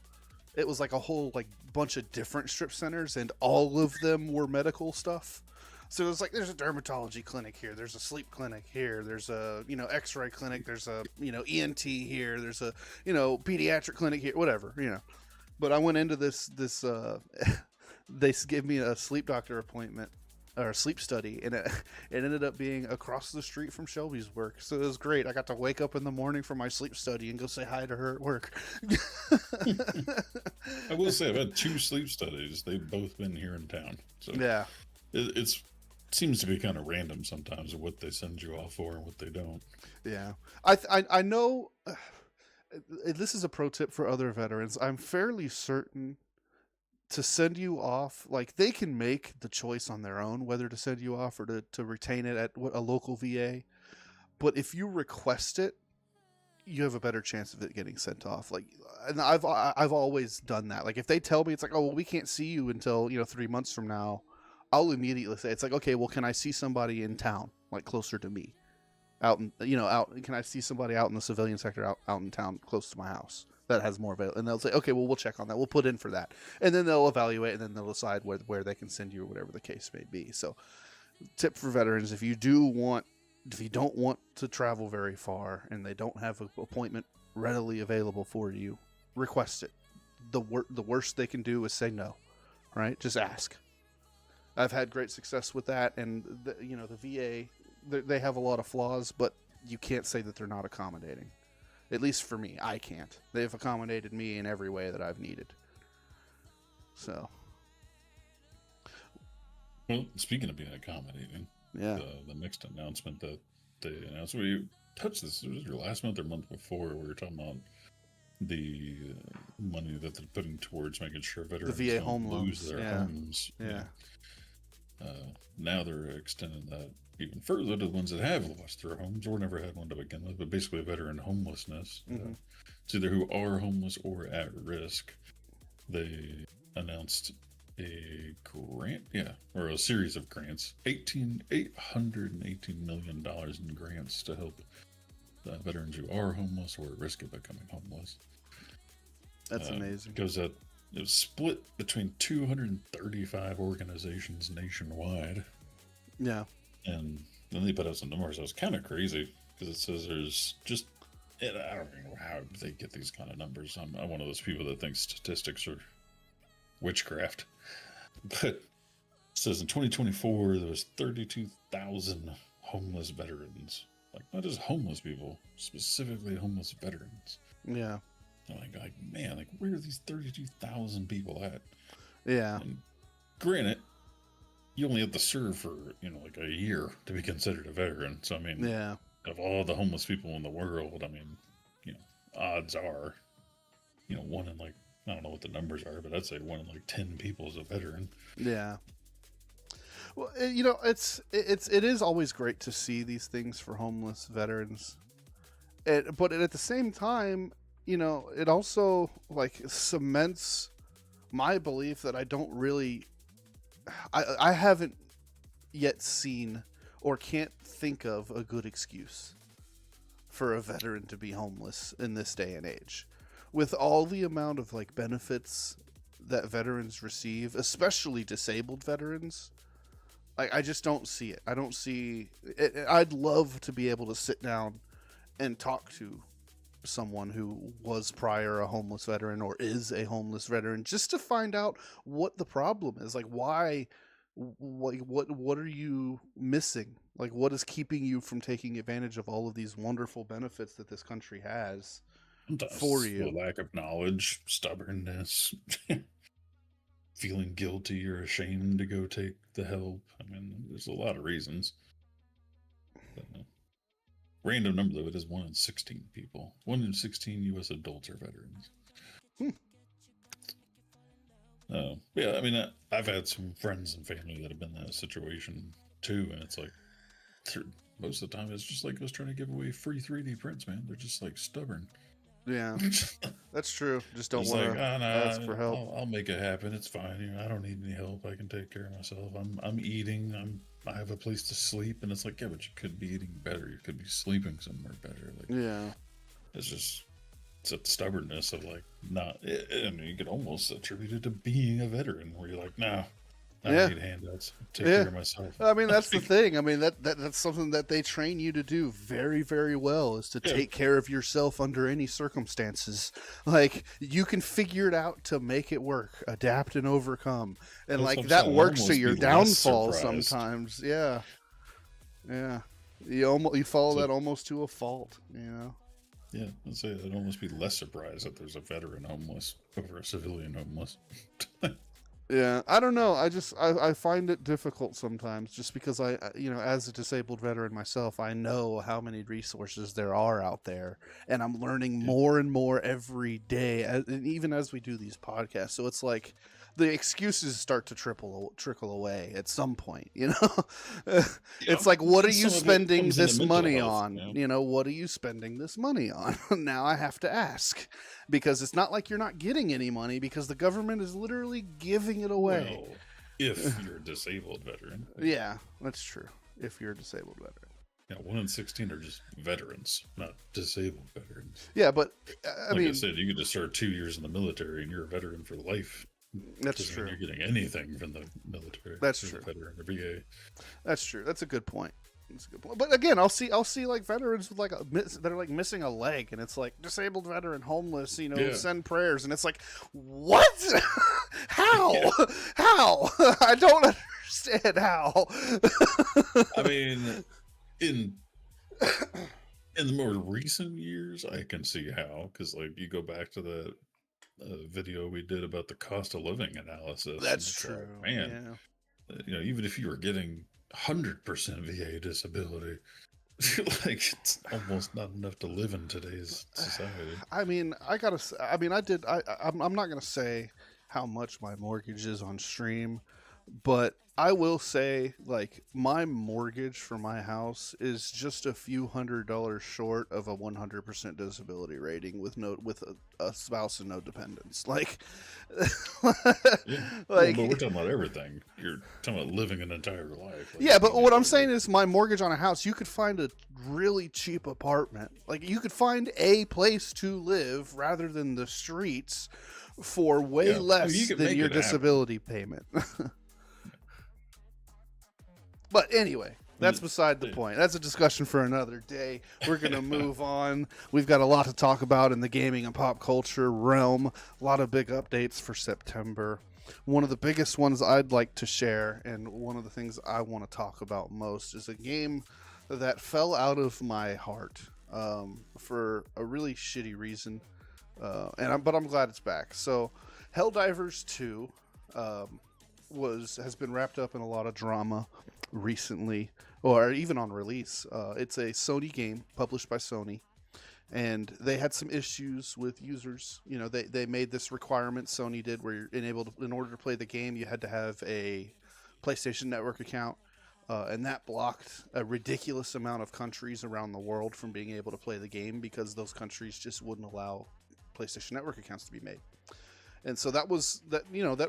like bunch of different strip centers, and all of them were medical stuff. So it's like there's a dermatology clinic here, there's a sleep clinic here, there's a x-ray clinic, there's a ENT here, there's a pediatric clinic here, whatever, But I went into this they gave me a sleep doctor appointment or a sleep study, and it ended up being across the street from Shelby's work. So it was great. I got to wake up in the morning for my sleep study and go say hi to her at work. I will say I've had 2 sleep studies. They've both been here in town. So yeah, it seems to be kind of random sometimes of what they send you off for and what they don't. Yeah, I know. This is a pro tip for other veterans. I'm fairly certain to send you off, like they can make the choice on their own whether to send you off or to retain it at a local VA. But if you request it, you have a better chance of it getting sent off. Like, and I've always done that. Like if they tell me it's like, oh, well, we can't see you until 3 months from now, I'll immediately say, it's like, okay, well, can I see somebody in town, like closer to me, can I see somebody out in the civilian sector out in town close to my house that has more available? And they'll say, okay, well, we'll check on that. We'll put in for that. And then they'll evaluate, and then they'll decide where they can send you or whatever the case may be. So tip for veterans, if you don't want to travel very far and they don't have an appointment readily available for you, request it. The worst they can do is say no, right? Just ask. I've had great success with that. And the VA, they have a lot of flaws, but you can't say that they're not accommodating. At least for me, I can't. They've accommodated me in every way that I've needed. So, Well, speaking of being accommodating, Yeah. the next announcement that they announced, we touched this, it was your last month or month before, we were talking about the money that they're putting towards making sure veterans VA don't home lose loans. their Yeah. homes. Yeah. Now they're extending that even further to the ones that have lost their homes or never had one to begin with, but basically veteran homelessness. It's either who are homeless or at risk. They announced a grant, or a series of grants, $818 million in grants to help veterans who are homeless or at risk of becoming homeless. That's amazing. It was split between 235 organizations nationwide. Yeah. And then they put out some numbers. It was kind of crazy because it says there's just, I don't know how they get these kind of numbers. I'm one of those people that thinks statistics are witchcraft. But it says in 2024, there was 32,000 homeless veterans. Like, not just homeless people, specifically homeless veterans. Yeah. I'm like, man, like, where are these 32,000 people at? Yeah. And granted, you only have to serve for, like a year to be considered a veteran. So, I mean, yeah, of all the homeless people in the world, I mean, odds are, one in like, I don't know what the numbers are, but I'd say one in like 10 people is a veteran. Yeah. Well, it is always great to see these things for homeless veterans. But at the same time, it also like cements my belief that I don't really, I haven't yet seen or can't think of a good excuse for a veteran to be homeless in this day and age. With all the amount of like benefits that veterans receive, especially disabled veterans, I just don't see it. I don't see it. I'd love to be able to sit down and talk to someone who was prior a homeless veteran or is a homeless veteran, just to find out what the problem is. Like, why, what are you missing? Like, what is keeping you from taking advantage of all of these wonderful benefits that this country has for you? Lack of knowledge, stubbornness, feeling guilty or ashamed to go take the help. I mean, there's a lot of reasons. But, random number, though, it is 1 in 16 people. 1 in 16 U.S. adults are veterans. Yeah, I mean, I've had some friends and family that have been in that situation, too, and it's like, most of the time, it's just like us trying to give away free 3D prints, man. They're just, like, stubborn. Yeah, that's true. Just don't want to ask for help. I'll make it happen. It's fine. I don't need any help. I can take care of myself. I'm eating. I have a place to sleep. And it's like, yeah, but you could be eating better. You could be sleeping somewhere better. Like, yeah, it's a stubbornness of like not. I mean, you could almost attribute it to being a veteran, where you're like, nah, I don't need handouts. Take care of myself. I mean, that's the thing. I mean, that's something that they train you to do very, very well, is to take care of yourself under any circumstances. Like, you can figure it out to make it work, adapt and overcome. And like that works to your downfall sometimes. Yeah. Yeah. You follow that almost to a fault, Yeah, I'd say I'd almost be less surprised that there's a veteran homeless over a civilian homeless. Yeah, I don't know. I find it difficult sometimes, just because as a disabled veteran myself, I know how many resources there are out there, and I'm learning more and more every day, and even as we do these podcasts. So it's like the excuses start to trickle away at some point, It's like, what are you spending this money on? What are you spending this money on? Now I have to ask, because it's not like you're not getting any money, because the government is literally giving it away. Well, if you're a disabled veteran. Yeah, that's true. If you're a disabled veteran. Yeah, 1 in 16 are just veterans, not disabled veterans. Yeah, but I said, you could just serve 2 years in the military and you're a veteran for life. That's true. You're getting anything from the military. That's true. Veteran or VA. That's true. That's a good point. But again, I'll see like veterans with that are like missing a leg, and it's like disabled veteran, homeless, send prayers, and it's like, what? How? How? I don't understand how. I mean, in the more recent years, I can see how, because like you go back to the video we did about the cost of living analysis. That's true, man. even if you were getting 100% VA disability, like it's almost not enough to live in today's society. I mean, I'm not gonna say how much my mortgage is on stream, but I will say, like, my mortgage for my house is just a few $100s short of a 100% disability rating with a spouse and no dependents. Like, Yeah. like, But we're talking about everything. You're talking about living an entire life. Like, yeah, but what I'm saying is my mortgage on a house, you could find a really cheap apartment. Like, you could find a place to live rather than the streets for way less than your disability payment. But anyway, that's beside the point. That's a discussion for another day. We're going to move on. We've got a lot to talk about in the gaming and pop culture realm. A lot of big updates for September. One of the biggest ones I'd like to share, and one of the things I want to talk about most, is a game that fell out of my heart for a really shitty reason. But I'm glad it's back. So, Helldivers 2 has been wrapped up in a lot of drama recently, or even on release. It's a Sony game published by Sony, and they had some issues with users. They made this requirement, Sony did, where in order to play the game, you had to have a PlayStation Network account, and that blocked a ridiculous amount of countries around the world from being able to play the game because those countries just wouldn't allow PlayStation Network accounts to be made. And so that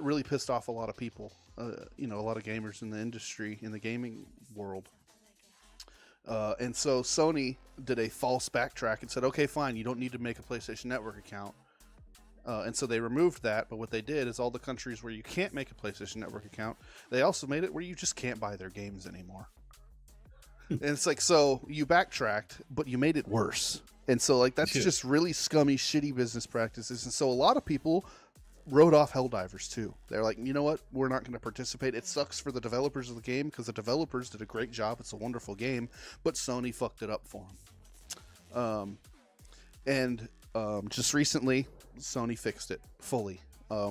really pissed off a lot of people, a lot of gamers in the industry, in the gaming world. And so Sony did a false backtrack and said, okay, fine, you don't need to make a PlayStation Network account. And so they removed that, but what they did is all the countries where you can't make a PlayStation Network account, they also made it where you just can't buy their games anymore. And it's like, so you backtracked, but you made it worse. And so, like, that's just really scummy, shitty business practices. And so a lot of people wrote off Helldivers 2. They're like, you know what? We're not going to participate. It sucks for the developers of the game because the developers did a great job. It's a wonderful game, but Sony fucked it up for them. Just recently, Sony fixed it fully.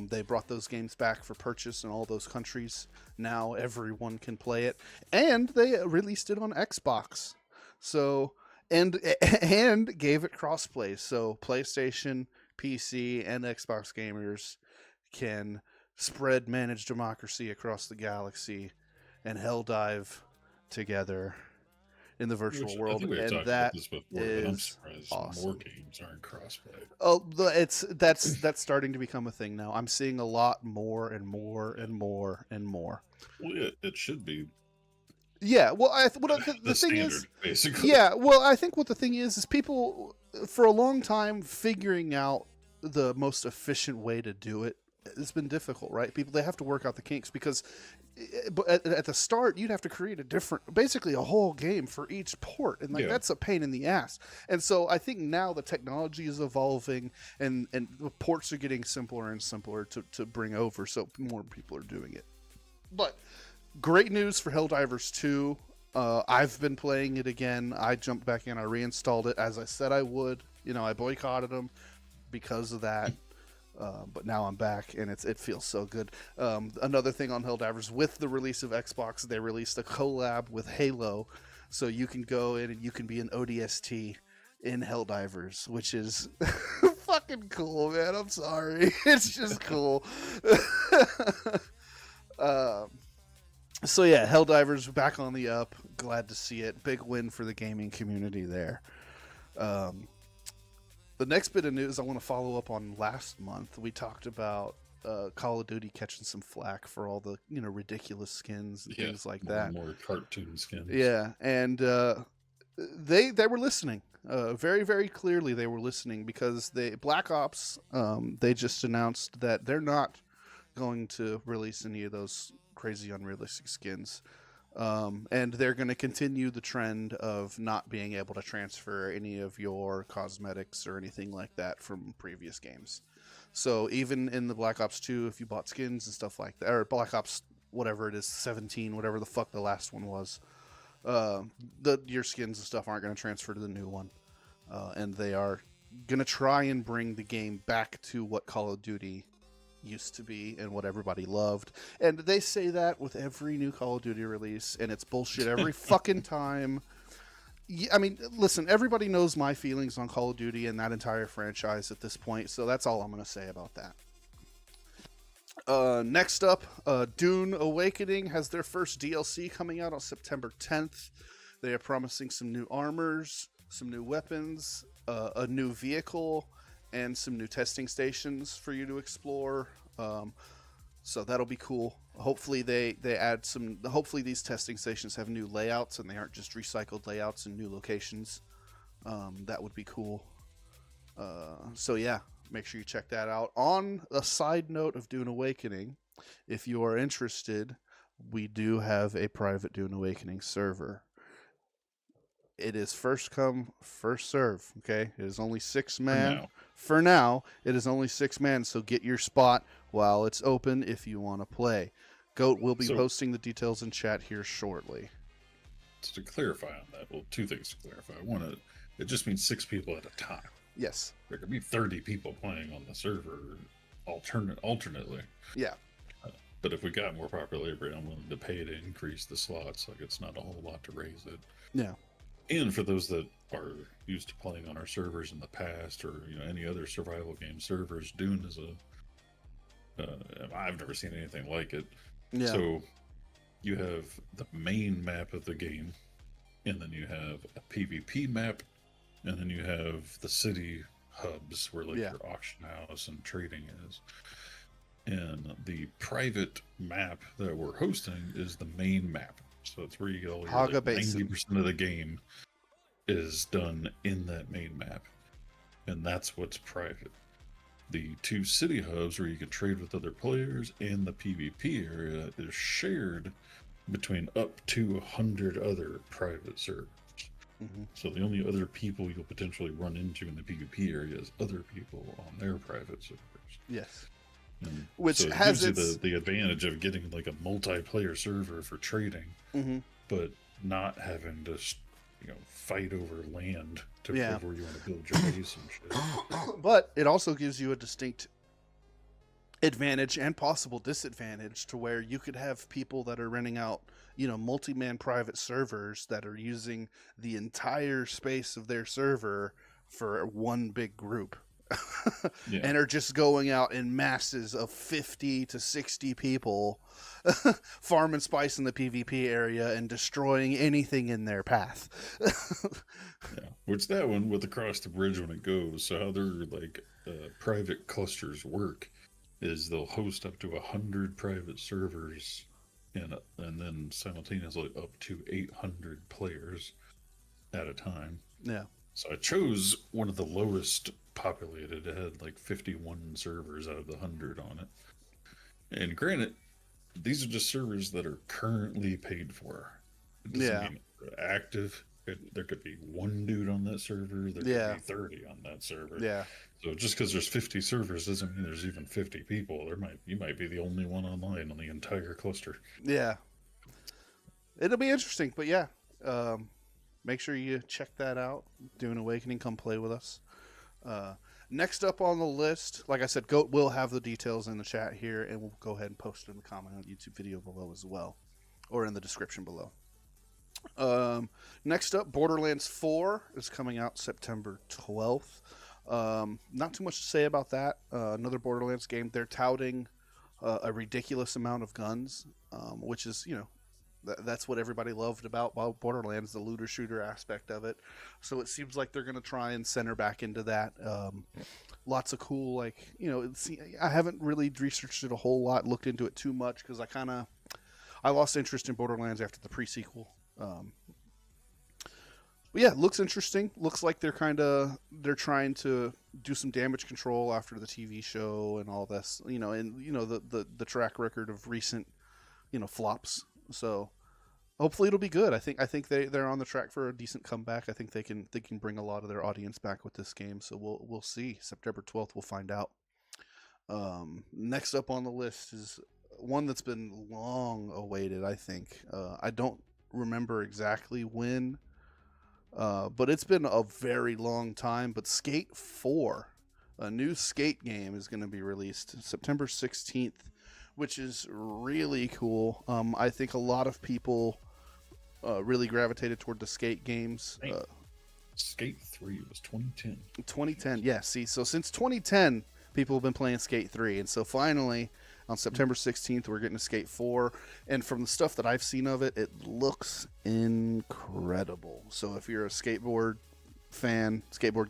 They brought those games back for purchase in all those countries. Now everyone can play it, and they released it on Xbox. So and gave it crossplay. So PlayStation, PC, and Xbox gamers can spread managed democracy across the galaxy and helldive together in the virtual world, and that is awesome. More games aren't crossplay. Oh, that's starting to become a thing now. I'm seeing a lot more and more and more and more. Well, it should be. Yeah, well, the thing is, basically. Yeah, well, I think what the thing is people for a long time figuring out the most efficient way to do it. It's been difficult, right? They have to work out the kinks because at the start you'd have to create basically a whole game for each port, and that's a pain in the ass. And so I think now the technology is evolving, and the ports are getting simpler and simpler to bring over, so more people are doing it. But great news for Helldivers 2. I've been playing it again. I jumped back in. I reinstalled it as I said I would. I boycotted them because of that. But now I'm back, and it feels so good. Another thing on Helldivers, with the release of Xbox, they released a collab with Halo, so you can go in and you can be an ODST in Helldivers, which is fucking cool, man. I'm sorry. It's just cool. So yeah, Helldivers back on the up. Glad to see it. Big win for the gaming community there. The next bit of news I want to follow up on last month. We talked about Call of Duty catching some flack for all the ridiculous skins and things like that. More cartoon skins. Yeah, and they were listening. Very, very clearly they were listening, because Black Ops, they just announced that they're not going to release any of those crazy unrealistic skins. And they're going to continue the trend of not being able to transfer any of your cosmetics or anything like that from previous games. So even in the Black Ops 2, if you bought skins and stuff like that, or Black Ops, whatever it is, 17, whatever the fuck the last one was, your skins and stuff aren't going to transfer to the new one. And they are going to try and bring the game back to what Call of Duty used to be and what everybody loved. And they say that with every new Call of Duty release, and it's bullshit every fucking time. I mean, listen, everybody knows my feelings on Call of Duty and that entire franchise at this point, so that's all I'm going to say about that. Next up, Dune Awakening has their first DLC coming out on September 10th. They are promising some new armors, some new weapons, a new vehicle, and some new testing stations for you to explore. So that'll be cool. Hopefully they add some. Hopefully these testing stations have new layouts and they aren't just recycled layouts and new locations. That would be cool. So yeah, make sure you check that out. On a side note of Dune Awakening, if you are interested, we do have a private Dune Awakening server. It is first come, first serve. Okay, it is only 6 man. For now, it is only 6 man. So get your spot while it's open if you want to play. Goat will be posting the details in chat here shortly. To clarify on that, well, 2 things to clarify. One, it just means 6 people at a time. Yes. There could be 30 people playing on the server alternately. Yeah. But if we got more popularity, I'm willing to pay to increase the slots. Like, it's not a whole lot to raise it. Yeah. And for those that are used to playing on our servers in the past, or any other survival game servers, Dune is I've never seen anything like it. Yeah. So you have the main map of the game, and then you have a PvP map, and then you have the city hubs where your auction house and trading is. And the private map that we're hosting is the main map. So it's where you get all your 90% of the game is done in that main map. And that's what's private. The 2 city hubs where you can trade with other players and the PvP area is shared between up to 100 other private servers. Mm-hmm. So the only other people you'll potentially run into in the PvP area is other people on their private servers. Yes. And which so has gives you the advantage of getting like a multiplayer server for trading, but not having to fight over land to where you want to build your base and shit. But it also gives you a distinct advantage and possible disadvantage to where you could have people that are renting out multi-man private servers that are using the entire space of their server for one big group. And are just going out in masses of 50 to 60 people farming spice in the PvP area and destroying anything in their path. Which that one with across the bridge when it goes. So how their private clusters work is they'll host up to 100 private servers and then simultaneously up to 800 players at a time. Yeah. So I chose one of the lowest populated. It had like 51 servers out of the 100 on it. And granted, these are just servers that are currently paid for. It doesn't mean active. There could be 1 dude on that server. There could be 30 on that server. Yeah. So just because there's 50 servers doesn't mean there's even 50 people. You might be the only one online on the entire cluster. Yeah. It'll be interesting, but yeah. Make sure you check that out. Dune Awakening, come play with us. Next up on the list, like I said, Goat will have the details in the chat here, and we'll go ahead and post it in the comment on the YouTube video below as well, or in the description below. Next up, Borderlands 4 is coming out September 12th. Not too much to say about that. Another Borderlands game. They're touting a ridiculous amount of guns, which is, that's what everybody loved about Borderlands, the looter shooter aspect of it. So it seems like they're going to try and center back into that. Lots of cool, I haven't really researched it a whole lot, looked into it too much because I lost interest in Borderlands after the pre-sequel. But yeah, it looks interesting. Looks like they're trying to do some damage control after the TV show and all this, the track record of recent, flops. So hopefully it'll be good. I think they're on the track for a decent comeback. I think they can bring a lot of their audience back with this game. So we'll see. September 12th, we'll find out. Next up on the list is one that's been long awaited. I think I don't remember exactly when, but it's been a very long time. But Skate 4 a new skate game is going to be released September 16th, which is really cool. I think a lot of people really gravitated toward the skate games. Skate 3 was 2010. 2010, yeah. See, so since 2010, people have been playing Skate 3, and so finally, on September 16th, we're getting to Skate 4, and from the stuff that I've seen of it, it looks incredible. So if you're a skateboard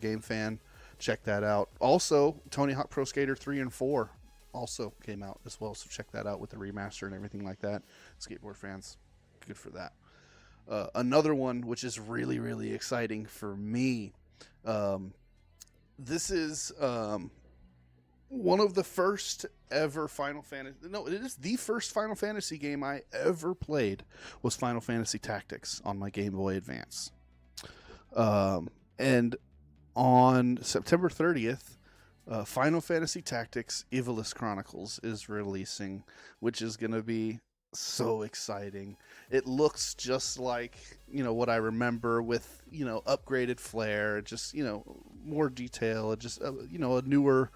game fan, check that out. Also, Tony Hawk Pro Skater 3 and 4 also came out as well, so check that out with the remaster and everything like that. Skateboard fans, good for that. Another one, which is really, really exciting for me. This is one of the first ever Final Fantasy. No, it is the first Final Fantasy game I ever played was Final Fantasy Tactics on my Game Boy Advance. And on September 30th, Final Fantasy Tactics Evilus Chronicles is releasing, which is going to be so exciting. It looks just like, what I remember with, upgraded flair, just, more detail, just, a newer,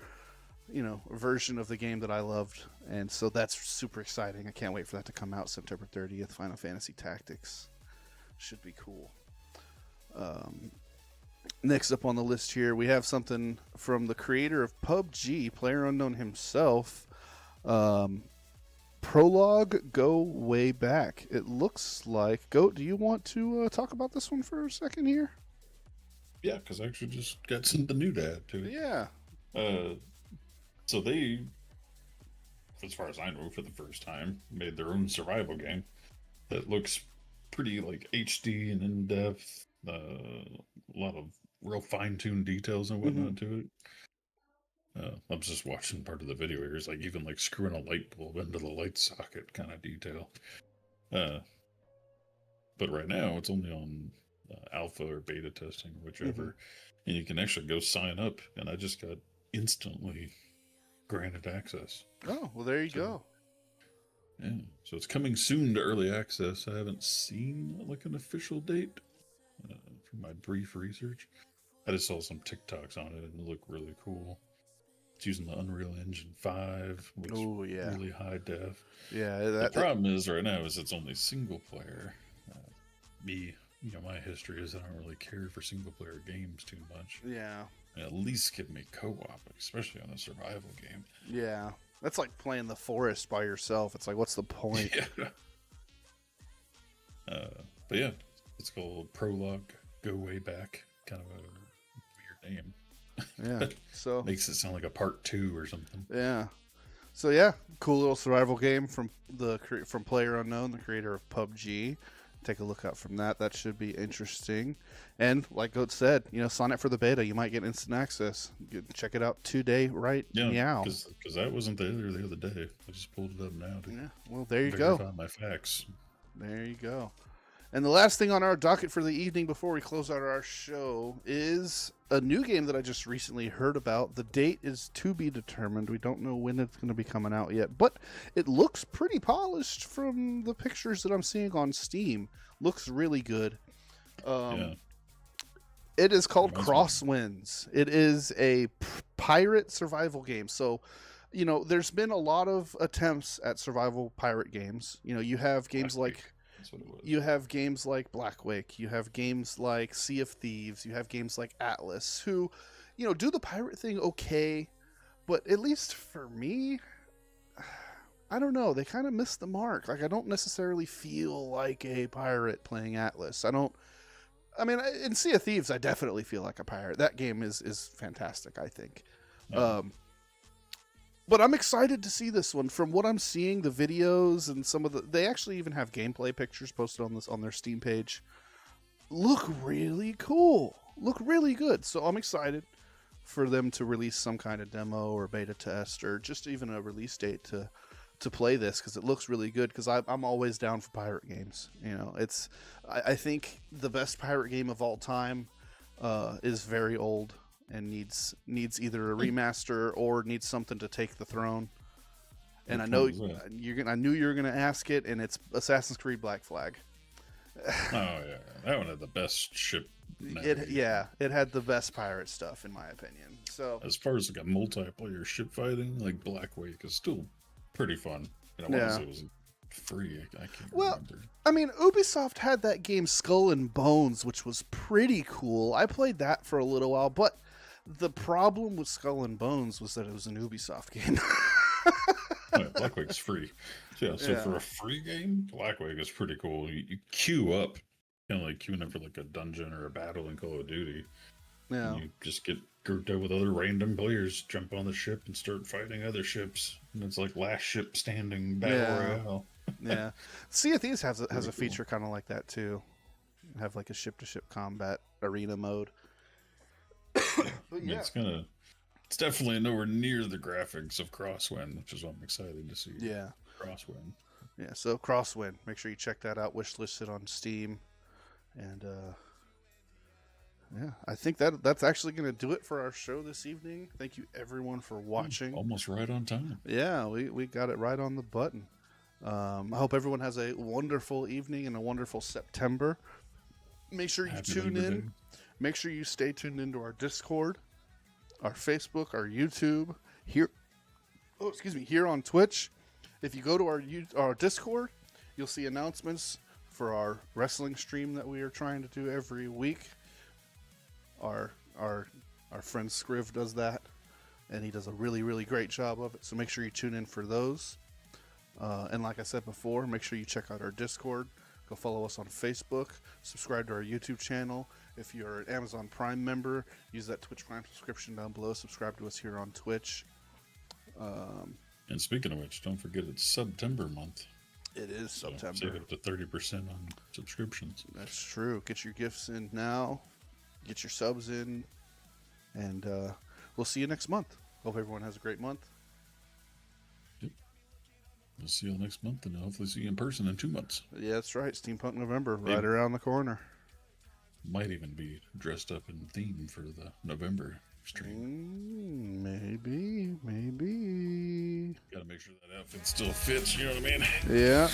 version of the game that I loved. And so that's super exciting. I can't wait for that to come out September 30th. Final Fantasy Tactics should be cool. Next up on the list here, we have something from the creator of PUBG, PlayerUnknown himself. Prologue Go Way Back. It looks like... Goat, do you want to talk about this one for a second here? Yeah, because I actually just got the new dad to it. Yeah. So they, as far as I know, for the first time, made their own survival game that looks pretty like HD and in-depth. A lot of real fine-tuned details and whatnot to it. I was just watching part of the video here. It's like even like screwing a light bulb into the light socket kind of detail. But right now it's only on alpha or beta testing, whichever. And you can actually go sign up. And I just got instantly granted access. Oh, well, there you go. Yeah. So it's coming soon to early access. I haven't seen like an official date from my brief research. I just saw some TikToks on it and it looked really cool. It's using the Unreal Engine 5, which is really high def. Yeah. The problem is right now is it's only single player. My history is I don't really care for single player games too much. Yeah. At least give me co-op, especially on a survival game. Yeah. That's like playing the forest by yourself. It's like, what's the point? Yeah. But yeah, it's called Prologue Go Way Back. Kind of a weird name. Yeah. So makes it sound like a part 2 or something. Yeah. So yeah, cool little survival game from PlayerUnknown, the creator of PUBG. Take a look out from that. That should be interesting. And like Goat said, sign up for the beta. You might get instant access. Check it out today, right now. Because that wasn't there the other day. I just pulled it up now. Well, there you go. Verify my facts. There you go. And the last thing on our docket for the evening before we close out our show is a new game that I just recently heard about. The date is to be determined. We don't know when it's going to be coming out yet, but it looks pretty polished from the pictures that I'm seeing on Steam. Looks really good. It is called Crosswinds. It is a pirate survival game. So, there's been a lot of attempts at survival pirate games. You have games You have games like Black Wake. You have games like Sea of Thieves. You have games like Atlas, who, do the pirate thing okay, but at least for me, I don't know. They kind of missed the mark. Like, I don't necessarily feel like a pirate playing Atlas. In Sea of Thieves, I definitely feel like a pirate. That game is fantastic, I think. But I'm excited to see this one. From what I'm seeing, the videos and they actually even have gameplay pictures posted on their Steam page. Look really cool. Look really good. So I'm excited for them to release some kind of demo or beta test or just even a release date to play this, because it looks really good. Because I'm always down for pirate games. I think the best pirate game of all time is very old and needs either a remaster or needs something to take the throne. And I knew you were gonna ask it, and it's Assassin's Creed Black Flag. yeah, that one had the best ship. It had the best pirate stuff in my opinion. So as far as like a multiplayer ship fighting, like Black Wake is still pretty fun. And it was free. I can't remember. I mean, Ubisoft had that game Skull and Bones, which was pretty cool. I played that for a little while, but the problem with Skull and Bones was that it was an Ubisoft game. Black Wake's free. So for a free game, Black Wake is pretty cool. You queue up, kind of like queuing up for like a dungeon or a battle in Call of Duty. Yeah. And you just get grouped up with other random players, jump on the ship and start fighting other ships. And it's like last ship standing battle royale. Yeah. Sea of Thieves has a feature kind of like that too. Have like a ship-to-ship combat arena mode. But yeah. It's definitely nowhere near the graphics of Crosswind, which is what I'm excited to see. Yeah. Crosswind. Yeah, so Crosswind. Make sure you check that out. Wishlisted on Steam. And yeah, I think that's actually going to do it for our show this evening. Thank you everyone for watching. Almost right on time. Yeah, we got it right on the button. I hope everyone has a wonderful evening and a wonderful September. Make sure you tune in. Make sure you stay tuned into our Discord, our Facebook, our YouTube, here on Twitch. If you go to our Discord, you'll see announcements for our wrestling stream that we are trying to do every week. Our friend Scriv does that, and he does a really, really great job of it. So make sure you tune in for those. And like I said before, make sure you check out our Discord. Go follow us on Facebook. Subscribe to our YouTube channel. If you're an Amazon Prime member, use that Twitch Prime subscription down below. Subscribe to us here on Twitch. And speaking of which, don't forget it's September month. It is September. Save up to 30% on subscriptions. That's true. Get your gifts in now. Get your subs in. And we'll see you next month. Hope everyone has a great month. Yep. We'll see you next month, and hopefully see you in person in 2 months. Yeah, that's right. Steampunk November, right around the corner. Might even be dressed up in theme for the November stream. Maybe. Gotta make sure that outfit still fits, you know what I mean? Yeah.